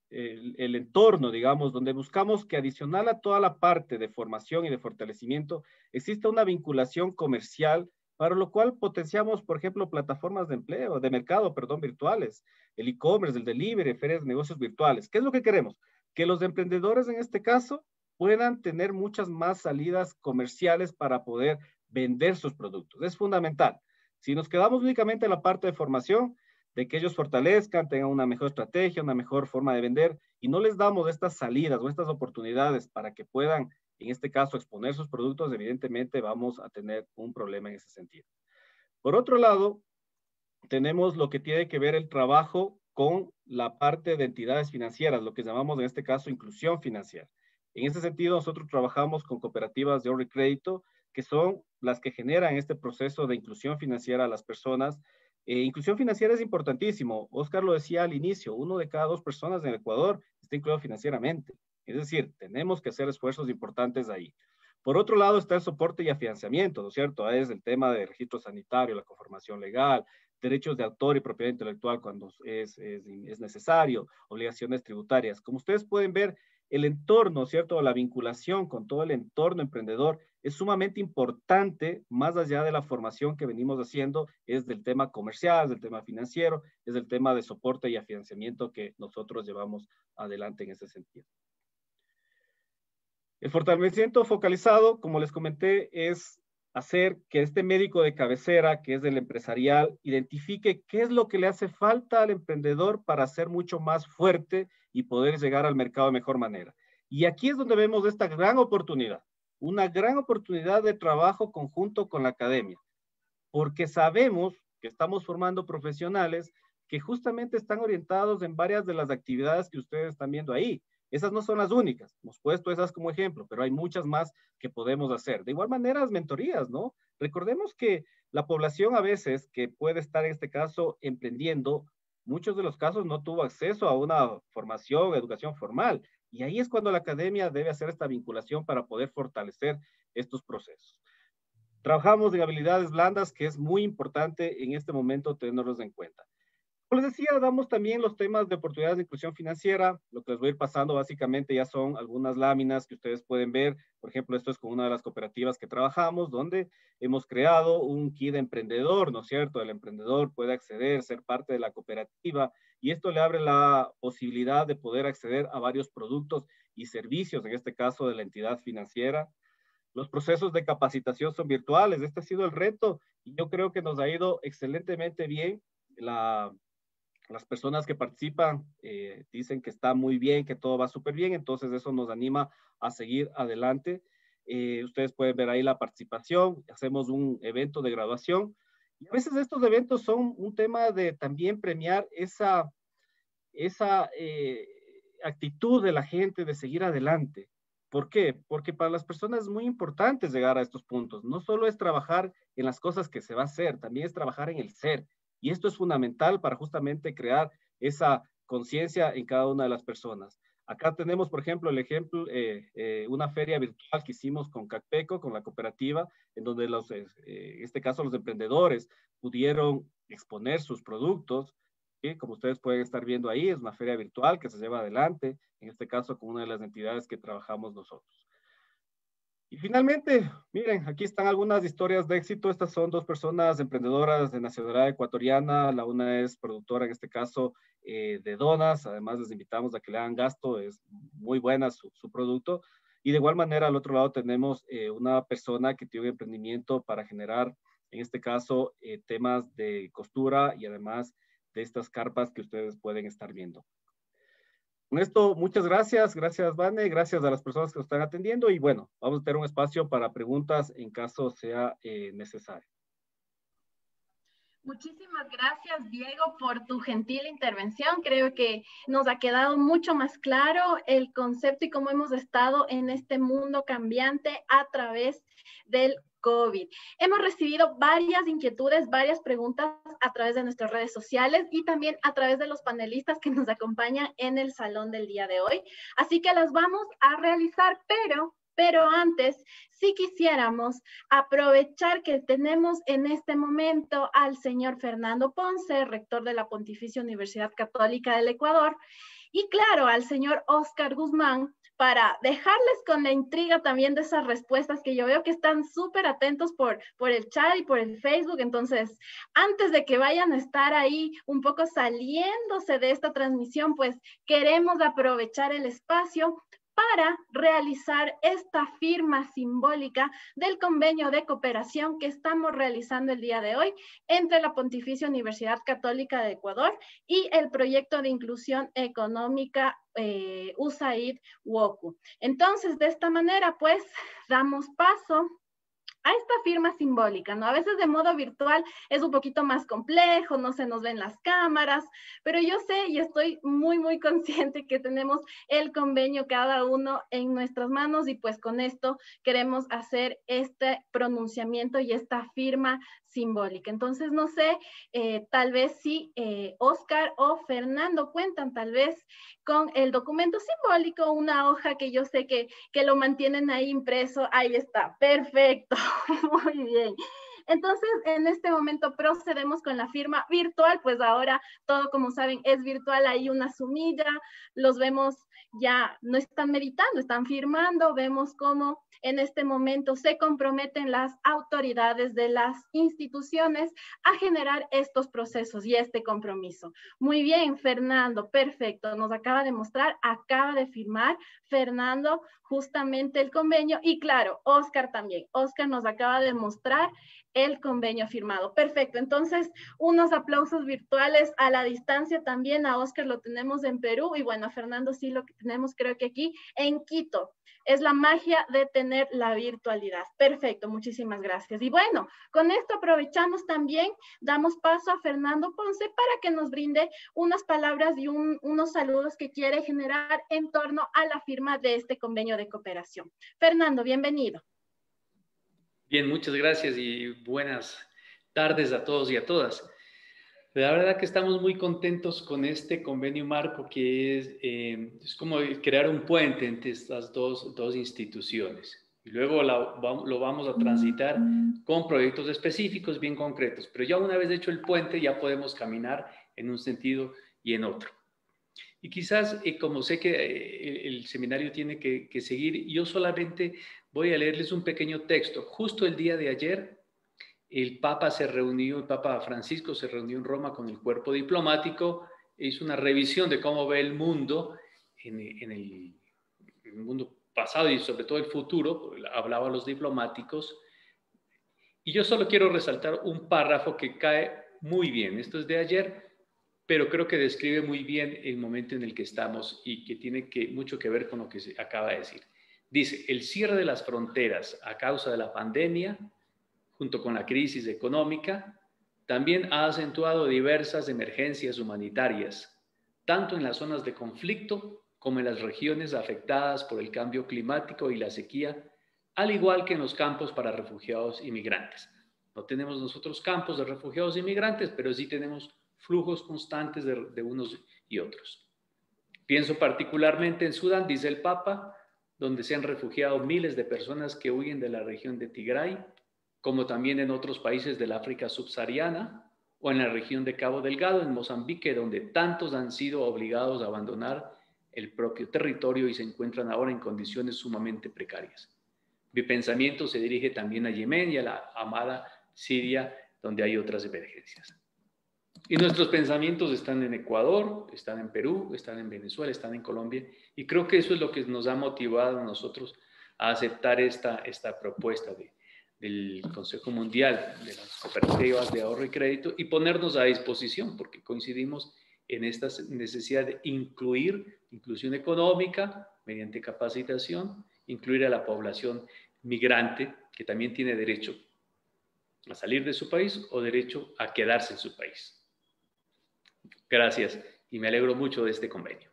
entorno, digamos, donde buscamos que adicional a toda la parte de formación y de fortalecimiento, exista una vinculación comercial, para lo cual potenciamos, por ejemplo, plataformas de empleo, de mercado, perdón, virtuales, el e-commerce, el delivery, ferias de negocios virtuales. ¿Qué es lo que queremos? Que los emprendedores en este caso puedan tener muchas más salidas comerciales para poder vender sus productos. Es fundamental. Si nos quedamos únicamente en la parte de formación, de que ellos fortalezcan, tengan una mejor estrategia, una mejor forma de vender, y no les damos estas salidas o estas oportunidades para que puedan, en este caso, exponer sus productos, evidentemente vamos a tener un problema en ese sentido. Por otro lado, tenemos lo que tiene que ver el trabajo con la parte de entidades financieras, lo que llamamos en este caso inclusión financiera. En ese sentido, nosotros trabajamos con cooperativas de ahorro y crédito, que son las que generan este proceso de inclusión financiera a las personas. Inclusión financiera es importantísimo. Oscar lo decía al inicio, 1 de cada 2 personas en el Ecuador está incluido financieramente. Es decir, tenemos que hacer esfuerzos importantes ahí. Por otro lado está el soporte y afianzamiento, ¿no es cierto? Es el tema de registro sanitario, la conformación legal, derechos de autor y propiedad intelectual cuando es necesario, obligaciones tributarias. Como ustedes pueden ver, el entorno, ¿cierto? La vinculación con todo el entorno emprendedor es sumamente importante, más allá de la formación que venimos haciendo, es del tema comercial, es del tema financiero, es del tema de soporte y afianzamiento que nosotros llevamos adelante en ese sentido. El fortalecimiento focalizado, como les comenté, es hacer que este médico de cabecera, que es el empresarial, identifique qué es lo que le hace falta al emprendedor para ser mucho más fuerte y poder llegar al mercado de mejor manera. Y aquí es donde vemos esta gran oportunidad, una gran oportunidad de trabajo conjunto con la academia, porque sabemos que estamos formando profesionales que justamente están orientados en varias de las actividades que ustedes están viendo ahí. Esas no son las únicas, hemos puesto esas como ejemplo, pero hay muchas más que podemos hacer. De igual manera, las mentorías, ¿no? Recordemos que la población a veces que puede estar en este caso emprendiendo, muchos de los casos no tuvo acceso a una formación, educación formal. Y ahí es cuando la academia debe hacer esta vinculación para poder fortalecer estos procesos. Trabajamos en habilidades blandas, que es muy importante en este momento tenerlos en cuenta. Como les decía, damos también los temas de oportunidades de inclusión financiera. Lo que les voy a ir pasando básicamente ya son algunas láminas que ustedes pueden ver. Por ejemplo, esto es con una de las cooperativas que trabajamos, donde hemos creado un kit de emprendedor, ¿no es cierto? El emprendedor puede acceder, ser parte de la cooperativa, y esto le abre la posibilidad de poder acceder a varios productos y servicios, en este caso de la entidad financiera. Los procesos de capacitación son virtuales. Este ha sido el reto y yo creo que nos ha ido excelentemente bien. Las personas que participan dicen que está muy bien, que todo va súper bien, entonces eso nos anima a seguir adelante. Ustedes pueden ver ahí la participación, hacemos un evento de graduación y a veces estos eventos son un tema de también premiar esa actitud de la gente de seguir adelante. ¿Por qué? Porque para las personas es muy importante llegar a estos puntos. No solo es trabajar en las cosas que se va a hacer, también es trabajar en el ser. Y esto es fundamental para justamente crear esa conciencia en cada una de las personas. Acá tenemos, por ejemplo, una feria virtual que hicimos con CACPECO, con la cooperativa, en donde en este caso los emprendedores pudieron exponer sus productos. ¿Sí? Como ustedes pueden estar viendo ahí, es una feria virtual que se lleva adelante, en este caso con una de las entidades que trabajamos nosotros. Y finalmente, miren, aquí están algunas historias de éxito. Estas son dos personas emprendedoras de nacionalidad ecuatoriana. La una es productora, en este caso, de donas. Además, les invitamos a que le hagan gasto. Es muy buena su producto. Y de igual manera, al otro lado tenemos una persona que tiene un emprendimiento para generar, en este caso, temas de costura y además de estas carpas que ustedes pueden estar viendo. Con esto, muchas gracias. Gracias, Vane. Gracias a las personas que nos están atendiendo. Y bueno, vamos a tener un espacio para preguntas en caso sea necesario. Muchísimas gracias, Diego, por tu gentil intervención. Creo que nos ha quedado mucho más claro el concepto y cómo hemos estado en este mundo cambiante a través del COVID. Hemos recibido varias inquietudes, varias preguntas a través de nuestras redes sociales y también a través de los panelistas que nos acompañan en el salón del día de hoy. Así que las vamos a realizar, pero antes, sí quisiéramos aprovechar que tenemos en este momento al señor Fernando Ponce, rector de la Pontificia Universidad Católica del Ecuador, y claro, al señor Oscar Guzmán, para dejarles con la intriga también de esas respuestas que yo veo que están súper atentos por el chat y por el Facebook. Entonces, antes de que vayan a estar ahí un poco saliéndose de esta transmisión, pues queremos aprovechar el espacio para realizar esta firma simbólica del convenio de cooperación que estamos realizando el día de hoy entre la Pontificia Universidad Católica de Ecuador y el proyecto de inclusión económica USAID-WOCU. Entonces, de esta manera, pues, damos paso a esta firma simbólica, ¿no? A veces de modo virtual es un poquito más complejo, no se nos ven las cámaras, pero yo sé y estoy muy, muy consciente que tenemos el convenio cada uno en nuestras manos y pues con esto queremos hacer este pronunciamiento y esta firma simbólica. Entonces, no sé, tal vez si Oscar o Fernando cuentan tal vez con el documento simbólico, una hoja que yo sé que lo mantienen ahí impreso. Ahí está, perfecto. Muy bien. Entonces, en este momento procedemos con la firma virtual, pues ahora todo, como saben, es virtual, hay una sumilla, los vemos ya no están meditando, están firmando. Vemos cómo en este momento se comprometen las autoridades de las instituciones a generar estos procesos y este compromiso. Muy bien, Fernando, perfecto. Nos acaba de mostrar, acaba de firmar Fernando justamente el convenio, y claro, Oscar también. Oscar nos acaba de mostrar el convenio firmado. Perfecto. Entonces, unos aplausos virtuales a la distancia también. A Oscar lo tenemos en Perú y bueno, a Fernando sí lo que tenemos creo que aquí en Quito. Es la magia de tener la virtualidad. Perfecto, muchísimas gracias. Y bueno, con esto aprovechamos también, damos paso a Fernando Ponce para que nos brinde unas palabras y unos saludos que quiere generar en torno a la firma de este convenio de cooperación. Fernando, bienvenido. Bien, muchas gracias y buenas tardes a todos y a todas. La verdad que estamos muy contentos con este convenio marco que es como crear un puente entre estas dos instituciones. Y luego lo vamos a transitar con proyectos específicos bien concretos. Pero ya una vez hecho el puente ya podemos caminar en un sentido y en otro. Y quizás, como sé que el seminario tiene que seguir, yo solamente voy a leerles un pequeño texto. Justo el día de ayer, el Papa Francisco se reunió en Roma con el cuerpo diplomático, hizo una revisión de cómo ve el mundo en el mundo pasado y sobre todo el futuro, hablaba a los diplomáticos. Y yo solo quiero resaltar un párrafo que cae muy bien. Esto es de ayer, pero creo que describe muy bien el momento en el que estamos y que tiene mucho que ver con lo que se acaba de decir. Dice, el cierre de las fronteras a causa de la pandemia, junto con la crisis económica, también ha acentuado diversas emergencias humanitarias, tanto en las zonas de conflicto como en las regiones afectadas por el cambio climático y la sequía, al igual que en los campos para refugiados y migrantes. No tenemos nosotros campos de refugiados y migrantes, pero sí tenemos flujos constantes de unos y otros. Pienso particularmente en Sudán, dice el Papa, donde se han refugiado miles de personas que huyen de la región de Tigray, como también en otros países del África subsahariana o en la región de Cabo Delgado, en Mozambique, donde tantos han sido obligados a abandonar el propio territorio y se encuentran ahora en condiciones sumamente precarias. Mi pensamiento se dirige también a Yemen y a la amada Siria, donde hay otras emergencias. Y nuestros pensamientos están en Ecuador, están en Perú, están en Venezuela, están en Colombia, y creo que eso es lo que nos ha motivado a nosotros a aceptar esta propuesta del Consejo Mundial de las Cooperativas de Ahorro y Crédito y ponernos a disposición, porque coincidimos en esta necesidad de inclusión económica mediante capacitación, incluir a la población migrante que también tiene derecho a salir de su país o derecho a quedarse en su país. Gracias y me alegro mucho de este convenio.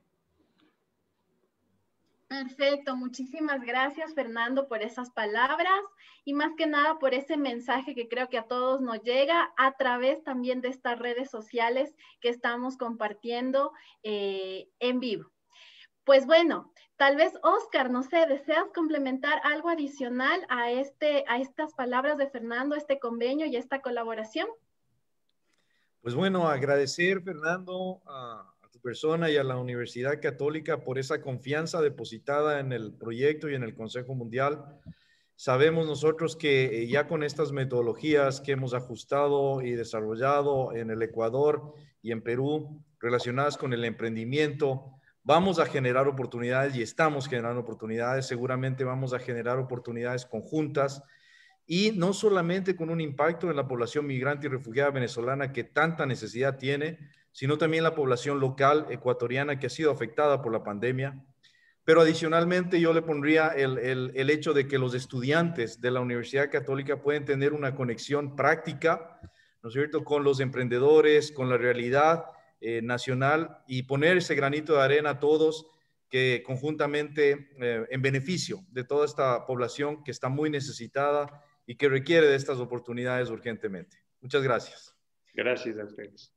Perfecto, muchísimas gracias Fernando por esas palabras y más que nada por ese mensaje que creo que a todos nos llega a través también de estas redes sociales que estamos compartiendo en vivo. Pues bueno, tal vez Oscar, no sé, ¿deseas complementar algo adicional a estas palabras de Fernando, este convenio y esta colaboración? Pues bueno, agradecer, Fernando, a tu persona y a la Universidad Católica por esa confianza depositada en el proyecto y en el Consejo Mundial. Sabemos nosotros que ya con estas metodologías que hemos ajustado y desarrollado en el Ecuador y en Perú, relacionadas con el emprendimiento, vamos a generar oportunidades y estamos generando oportunidades. Seguramente vamos a generar oportunidades conjuntas y no solamente con un impacto en la población migrante y refugiada venezolana que tanta necesidad tiene, sino también la población local ecuatoriana que ha sido afectada por la pandemia. Pero adicionalmente yo le pondría el hecho de que los estudiantes de la Universidad Católica pueden tener una conexión práctica, ¿no es cierto?, con los emprendedores, con la realidad nacional y poner ese granito de arena a todos que conjuntamente en beneficio de toda esta población que está muy necesitada y que requiere de estas oportunidades urgentemente. Muchas gracias. Gracias a ustedes.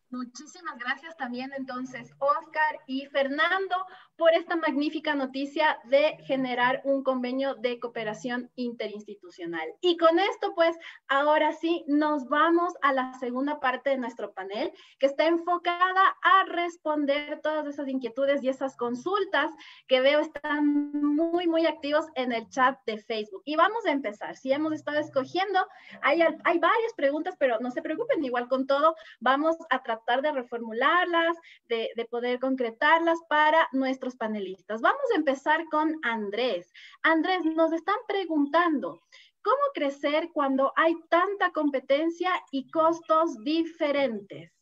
Muchísimas gracias también entonces, Oscar y Fernando, por esta magnífica noticia de generar un convenio de cooperación interinstitucional. Y con esto, pues, ahora sí, nos vamos a la segunda parte de nuestro panel, que está enfocada a responder todas esas inquietudes y esas consultas que veo están muy, muy activos en el chat de Facebook. Y vamos a empezar. Si hemos estado escogiendo, hay varias preguntas, pero no se preocupen, igual con todo, vamos a tratar de reformularlas, de poder concretarlas para nuestros panelistas. Vamos a empezar con Andrés. Andrés, nos están preguntando, ¿cómo crecer cuando hay tanta competencia y costos diferentes?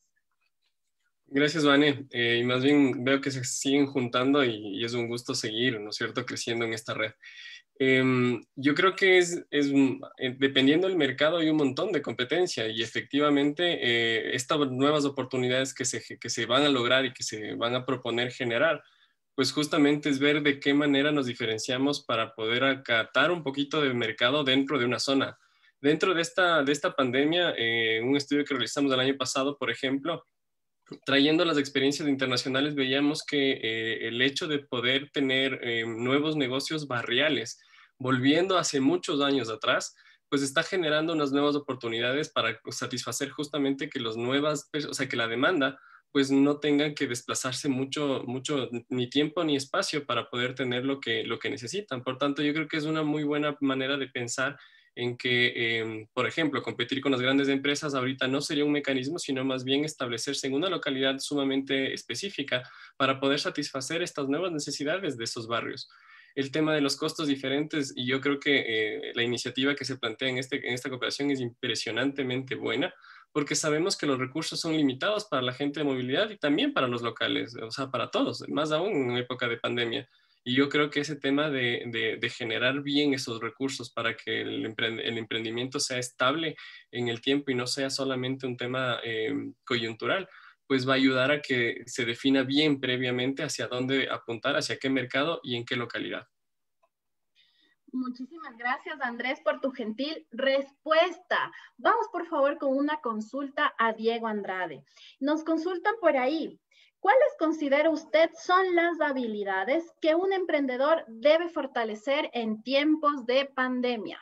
Gracias, Vane. Y más bien veo que se siguen juntando y es un gusto seguir, ¿no es cierto?, creciendo en esta red. Yo creo que dependiendo del mercado hay un montón de competencia y efectivamente estas nuevas oportunidades que se van a lograr y que se van a proponer generar, pues justamente es ver de qué manera nos diferenciamos para poder acatar un poquito de mercado dentro de una zona. Dentro de esta pandemia, un estudio que realizamos el año pasado, por ejemplo, trayendo las experiencias internacionales, veíamos que el hecho de poder tener nuevos negocios barriales, volviendo hace muchos años atrás, pues está generando unas nuevas oportunidades para satisfacer justamente que que la demanda pues no tengan que desplazarse mucho, ni tiempo ni espacio para poder tener lo que necesitan. Por tanto, yo creo que es una muy buena manera de pensar en que, por ejemplo, competir con las grandes empresas ahorita no sería un mecanismo, sino más bien establecerse en una localidad sumamente específica para poder satisfacer estas nuevas necesidades de esos barrios. El tema de los costos diferentes, y yo creo que la iniciativa que se plantea en esta cooperación es impresionantemente buena, porque sabemos que los recursos son limitados para la gente de movilidad y también para los locales, o sea, para todos, más aún en época de pandemia. Y yo creo que ese tema de generar bien esos recursos para que el emprendimiento sea estable en el tiempo y no sea solamente un tema coyuntural, pues va a ayudar a que se defina bien previamente hacia dónde apuntar, hacia qué mercado y en qué localidad. Muchísimas gracias, Andrés, por tu gentil respuesta. Vamos, por favor, con una consulta a Diego Andrade. Nos consultan por ahí. ¿Cuáles considera usted son las habilidades que un emprendedor debe fortalecer en tiempos de pandemia?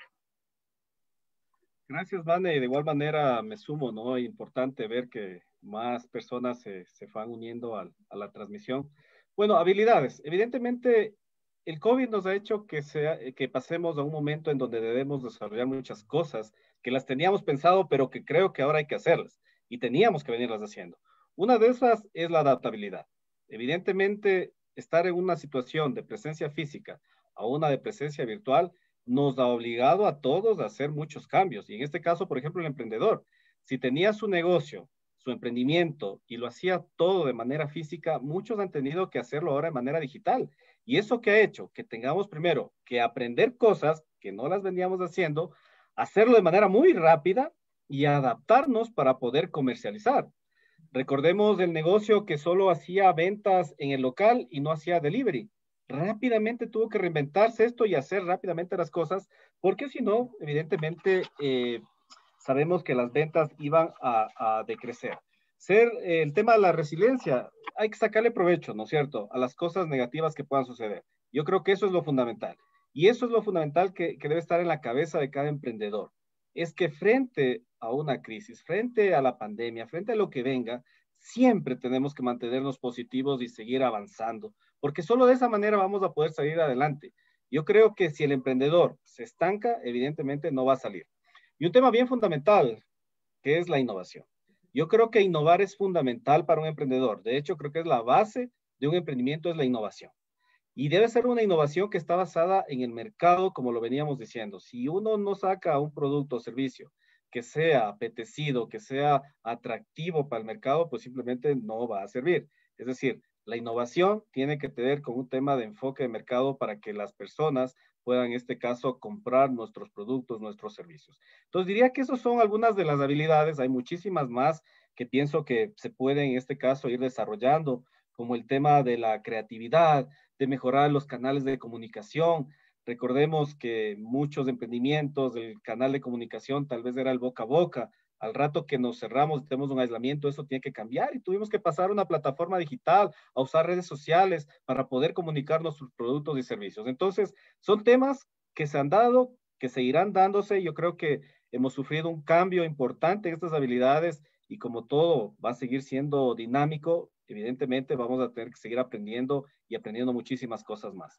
Gracias, Vane. De igual manera me sumo, ¿no? Es importante ver que más personas se van uniendo a la transmisión. Bueno, habilidades. Evidentemente, el COVID nos ha hecho que pasemos a un momento en donde debemos desarrollar muchas cosas que las teníamos pensado, pero que creo que ahora hay que hacerlas y teníamos que venirlas haciendo. Una de esas es la adaptabilidad. Evidentemente, estar en una situación de presencia física a una de presencia virtual nos ha obligado a todos a hacer muchos cambios. Y en este caso, por ejemplo, el emprendedor, si tenía su negocio, su emprendimiento y lo hacía todo de manera física, muchos han tenido que hacerlo ahora de manera digital. ¿Y eso qué ha hecho? Que tengamos primero que aprender cosas que no las veníamos haciendo, hacerlo de manera muy rápida y adaptarnos para poder comercializar. Recordemos el negocio que solo hacía ventas en el local y no hacía delivery. Rápidamente tuvo que reinventarse esto y hacer rápidamente las cosas, porque si no, evidentemente, sabemos que las ventas iban a decrecer. El tema de la resiliencia, hay que sacarle provecho, ¿no es cierto?, a las cosas negativas que puedan suceder. Yo creo que eso es lo fundamental. Y eso es lo fundamental que debe estar en la cabeza de cada emprendedor. Es que frente a una crisis, frente a la pandemia, frente a lo que venga, siempre tenemos que mantenernos positivos y seguir avanzando, porque solo de esa manera vamos a poder salir adelante. Yo creo que si el emprendedor se estanca, evidentemente no va a salir. Y un tema bien fundamental, que es la innovación. Yo creo que innovar es fundamental para un emprendedor. De hecho, creo que es la base de un emprendimiento, es la innovación. Y debe ser una innovación que está basada en el mercado, como lo veníamos diciendo. Si uno no saca un producto o servicio que sea apetecido, que sea atractivo para el mercado, pues simplemente no va a servir. Es decir, la innovación tiene que tener con un tema de enfoque de mercado para que las personas puedan, en este caso, comprar nuestros productos, nuestros servicios. Entonces, diría que esas son algunas de las habilidades. Hay muchísimas más que pienso que se pueden, en este caso, ir desarrollando, como el tema de la creatividad, de mejorar los canales de comunicación. Recordemos que muchos emprendimientos, el canal de comunicación tal vez era el boca a boca, Al rato que nos cerramos y tenemos un aislamiento, eso tiene que cambiar y tuvimos que pasar a una plataforma digital, a usar redes sociales para poder comunicar nuestros productos y servicios. Entonces, son temas que se han dado, que seguirán dándose. Yo creo que hemos sufrido un cambio importante en estas habilidades y como todo va a seguir siendo dinámico, evidentemente vamos a tener que seguir aprendiendo y aprendiendo muchísimas cosas más.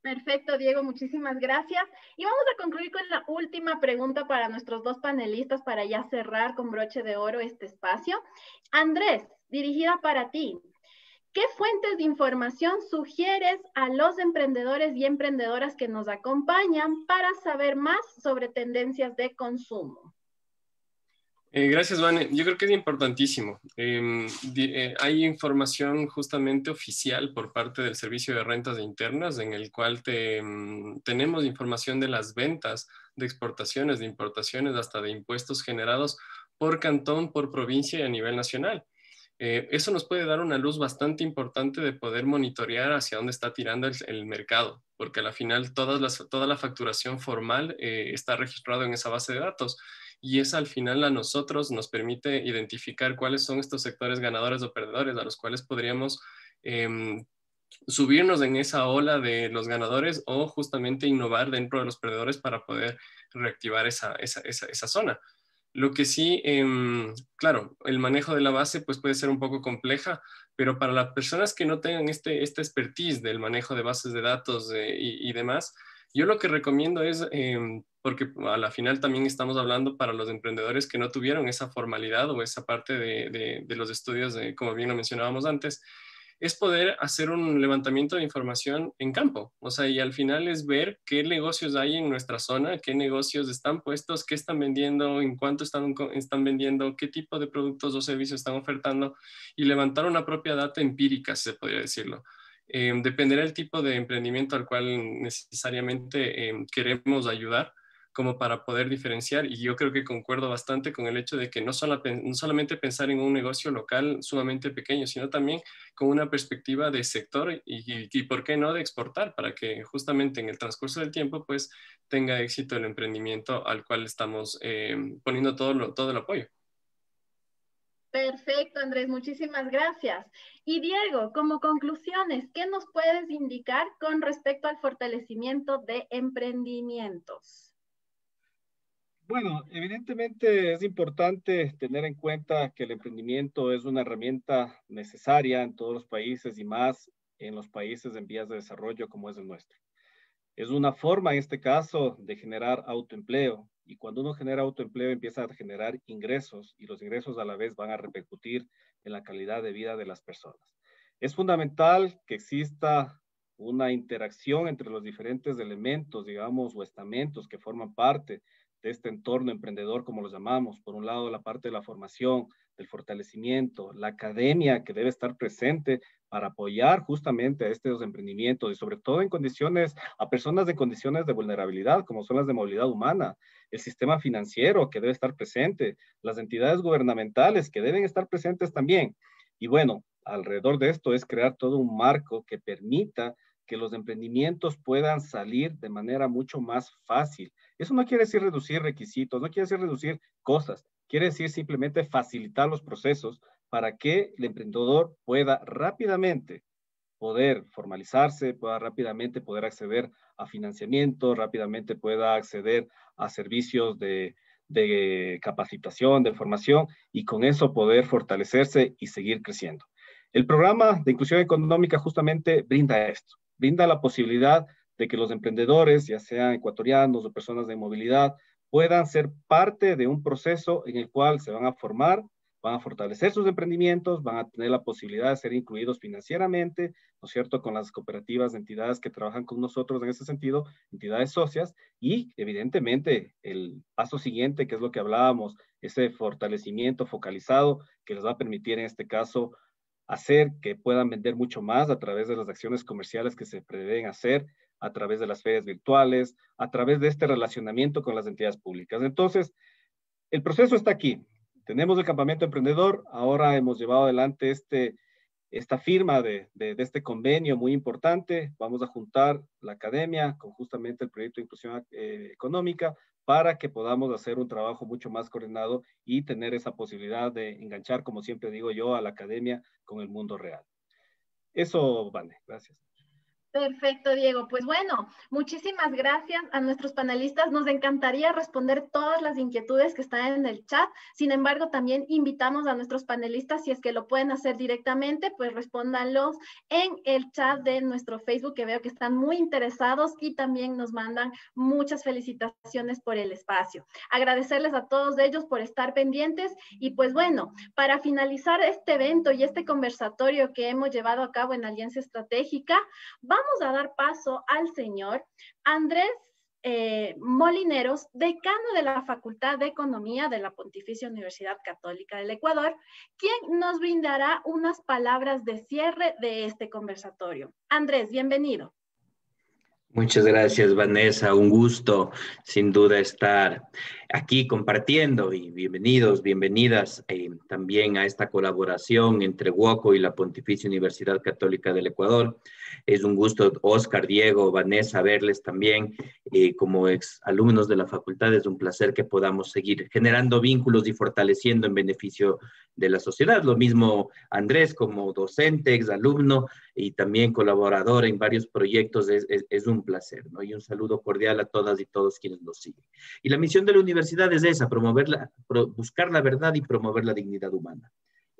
Perfecto, Diego, muchísimas gracias. Y vamos a concluir con la última pregunta para nuestros dos panelistas para ya cerrar con broche de oro este espacio. Andrés, dirigida para ti. ¿Qué fuentes de información sugieres a los emprendedores y emprendedoras que nos acompañan para saber más sobre tendencias de consumo? Gracias, Vane. Yo creo que es importantísimo. Hay información justamente oficial por parte del Servicio de Rentas Internas en el cual tenemos información de las ventas, de exportaciones, de importaciones, hasta de impuestos generados por cantón, por provincia y a nivel nacional. Eso nos puede dar una luz bastante importante de poder monitorear hacia dónde está tirando el mercado, porque al final toda la facturación formal está registrada en esa base de datos. Y esa al final a nosotros nos permite identificar cuáles son estos sectores ganadores o perdedores a los cuales podríamos subirnos en esa ola de los ganadores o justamente innovar dentro de los perdedores para poder reactivar esa zona. Lo que sí, claro, el manejo de la base pues puede ser un poco compleja, pero para las personas que no tengan esta expertise del manejo de bases de datos y demás, yo lo que recomiendo es, porque a la final también estamos hablando para los emprendedores que no tuvieron esa formalidad o esa parte de los estudios, como bien lo mencionábamos antes, es poder hacer un levantamiento de información en campo. O sea, y al final es ver qué negocios hay en nuestra zona, qué negocios están puestos, qué están vendiendo, en cuánto están vendiendo, qué tipo de productos o servicios están ofertando y levantar una propia data empírica, si se podría decirlo. Dependerá del tipo de emprendimiento al cual necesariamente queremos ayudar, como para poder diferenciar, y yo creo que concuerdo bastante con el hecho de que no solamente pensar en un negocio local sumamente pequeño, sino también con una perspectiva de sector y por qué no de exportar, para que justamente en el transcurso del tiempo pues tenga éxito el emprendimiento al cual estamos poniendo todo el apoyo. Perfecto, Andrés, muchísimas gracias. Y Diego, como conclusiones, ¿qué nos puedes indicar con respecto al fortalecimiento de emprendimientos? Bueno, evidentemente es importante tener en cuenta que el emprendimiento es una herramienta necesaria en todos los países y más en los países en vías de desarrollo como es el nuestro. Es una forma, en este caso, de generar autoempleo y cuando uno genera autoempleo empieza a generar ingresos y los ingresos a la vez van a repercutir en la calidad de vida de las personas. Es fundamental que exista una interacción entre los diferentes elementos, digamos, o estamentos que forman parte de este entorno emprendedor, como lo llamamos. Por un lado, la parte de la formación, del fortalecimiento, la academia que debe estar presente para apoyar justamente a estos emprendimientos y sobre todo en condiciones, a personas de condiciones de vulnerabilidad, como son las de movilidad humana, el sistema financiero que debe estar presente, las entidades gubernamentales que deben estar presentes también. Y bueno, alrededor de esto es crear todo un marco que permita que los emprendimientos puedan salir de manera mucho más fácil. Eso no quiere decir reducir requisitos, no quiere decir reducir cosas, quiere decir simplemente facilitar los procesos para que el emprendedor pueda rápidamente poder formalizarse, pueda rápidamente poder acceder a financiamiento, rápidamente pueda acceder a servicios de capacitación, de formación y con eso poder fortalecerse y seguir creciendo. El programa de inclusión económica justamente brinda esto, brinda la posibilidad de que los emprendedores, ya sean ecuatorianos o personas de movilidad, puedan ser parte de un proceso en el cual se van a formar, van a fortalecer sus emprendimientos, van a tener la posibilidad de ser incluidos financieramente, ¿no es cierto?, con las cooperativas de entidades que trabajan con nosotros en ese sentido, entidades socias, y evidentemente el paso siguiente, que es lo que hablábamos, ese fortalecimiento focalizado que les va a permitir en este caso hacer que puedan vender mucho más a través de las acciones comerciales que se prevén hacer, a través de las ferias virtuales, a través de este relacionamiento con las entidades públicas. Entonces, el proceso está aquí. Tenemos el campamento emprendedor, ahora hemos llevado adelante esta firma de este convenio muy importante. Vamos a juntar la academia con justamente el proyecto de inclusión económica para que podamos hacer un trabajo mucho más coordinado y tener esa posibilidad de enganchar, como siempre digo yo, a la academia con el mundo real. Eso, Vane, gracias. Perfecto, Diego. Pues bueno, muchísimas gracias a nuestros panelistas. Nos encantaría responder todas las inquietudes que están en el chat. Sin embargo, también invitamos a nuestros panelistas, si es que lo pueden hacer directamente, pues respóndanlos en el chat de nuestro Facebook, que veo que están muy interesados y también nos mandan muchas felicitaciones por el espacio. Agradecerles a todos ellos por estar pendientes y pues bueno, para finalizar este evento y este conversatorio que hemos llevado a cabo en Alianza Estratégica, vamos a dar paso al señor Andrés Molineros, decano de la Facultad de Economía de la Pontificia Universidad Católica del Ecuador, quien nos brindará unas palabras de cierre de este conversatorio. Andrés, bienvenido. Muchas gracias, Vanessa. Un gusto, sin duda, estar aquí compartiendo y bienvenidos, bienvenidas también a esta colaboración entre UOCO y la Pontificia Universidad Católica del Ecuador. Es un gusto, Oscar, Diego, Vanessa, verles también como ex alumnos de la facultad. Es un placer que podamos seguir generando vínculos y fortaleciendo en beneficio de la sociedad. Lo mismo Andrés como docente, ex alumno y también colaborador en varios proyectos. Es un placer, ¿no? Y un saludo cordial a todas y todos quienes nos siguen. Y la misión de la universidad es esa, buscar la verdad y promover la dignidad humana.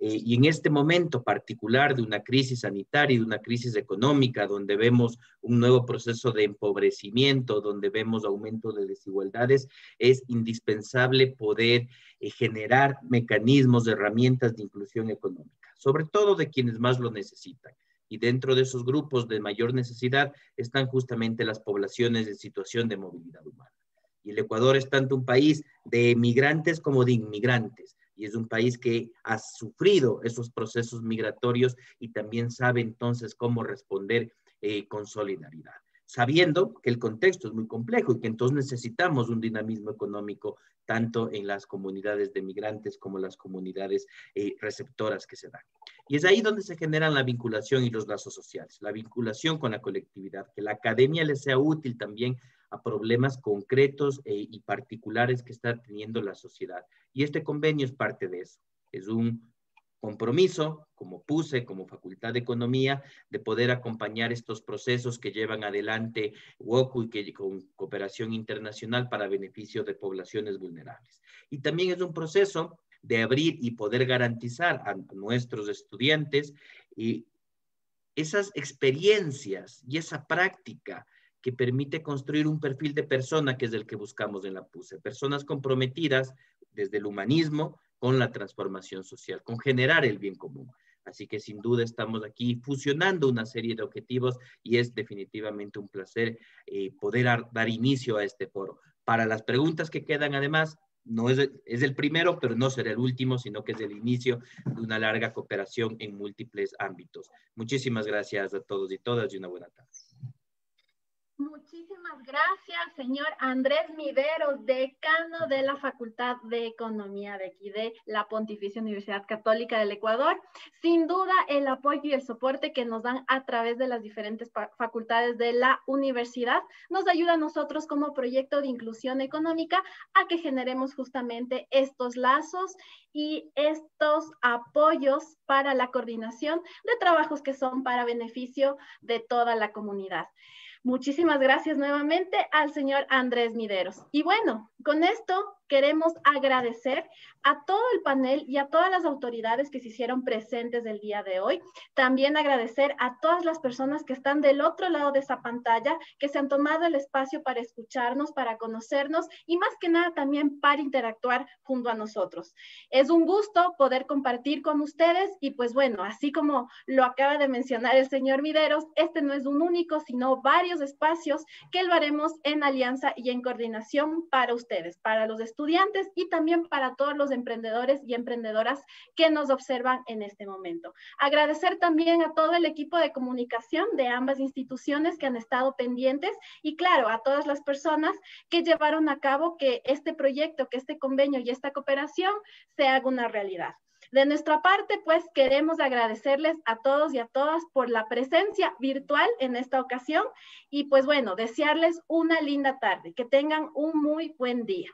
Y en este momento particular de una crisis sanitaria y de una crisis económica, donde vemos un nuevo proceso de empobrecimiento, donde vemos aumento de desigualdades, es indispensable poder generar mecanismos, herramientas de inclusión económica, sobre todo de quienes más lo necesitan. Y dentro de esos grupos de mayor necesidad están justamente las poblaciones en situación de movilidad humana. Y el Ecuador es tanto un país de migrantes como de inmigrantes. Y es un país que ha sufrido esos procesos migratorios y también sabe entonces cómo responder con solidaridad, sabiendo que el contexto es muy complejo y que entonces necesitamos un dinamismo económico tanto en las comunidades de migrantes como las comunidades receptoras que se dan. Y es ahí donde se generan la vinculación y los lazos sociales, la vinculación con la colectividad, que la academia les sea útil también a problemas concretos y particulares que está teniendo la sociedad. Y este convenio es parte de eso. Es un compromiso, como PUSE, como Facultad de Economía, de poder acompañar estos procesos que llevan adelante UOCO y que con cooperación internacional para beneficio de poblaciones vulnerables. Y también es un proceso de abrir y poder garantizar a nuestros estudiantes esas experiencias y esa práctica que permite construir un perfil de persona que es el que buscamos en la PUSE. Personas comprometidas desde el humanismo con la transformación social, con generar el bien común. Así que sin duda estamos aquí fusionando una serie de objetivos y es definitivamente un placer poder dar inicio a este foro. Para las preguntas que quedan, además, no es el primero, pero no será el último, sino que es el inicio de una larga cooperación en múltiples ámbitos. Muchísimas gracias a todos y todas y una buena tarde. Muchísimas gracias, señor Andrés Mideros, decano de la Facultad de Economía de aquí de la Pontificia Universidad Católica del Ecuador. Sin duda, el apoyo y el soporte que nos dan a través de las diferentes facultades de la universidad nos ayuda a nosotros como proyecto de inclusión económica a que generemos justamente estos lazos y estos apoyos para la coordinación de trabajos que son para beneficio de toda la comunidad. Muchísimas gracias nuevamente al señor Andrés Mideros. Y bueno, con esto queremos agradecer a todo el panel y a todas las autoridades que se hicieron presentes el día de hoy. También agradecer a todas las personas que están del otro lado de esa pantalla, que se han tomado el espacio para escucharnos, para conocernos y más que nada también para interactuar junto a nosotros. Es un gusto poder compartir con ustedes y pues bueno, así como lo acaba de mencionar el señor Mideros, este no es un único, sino varios espacios que lo haremos en alianza y en coordinación para ustedes, para los estudiantes y también para todos los emprendedores y emprendedoras que nos observan en este momento. Agradecer también a todo el equipo de comunicación de ambas instituciones que han estado pendientes y claro, a todas las personas que llevaron a cabo que este proyecto, que este convenio y esta cooperación se haga una realidad. De nuestra parte, pues queremos agradecerles a todos y a todas por la presencia virtual en esta ocasión y pues bueno, desearles una linda tarde, que tengan un muy buen día.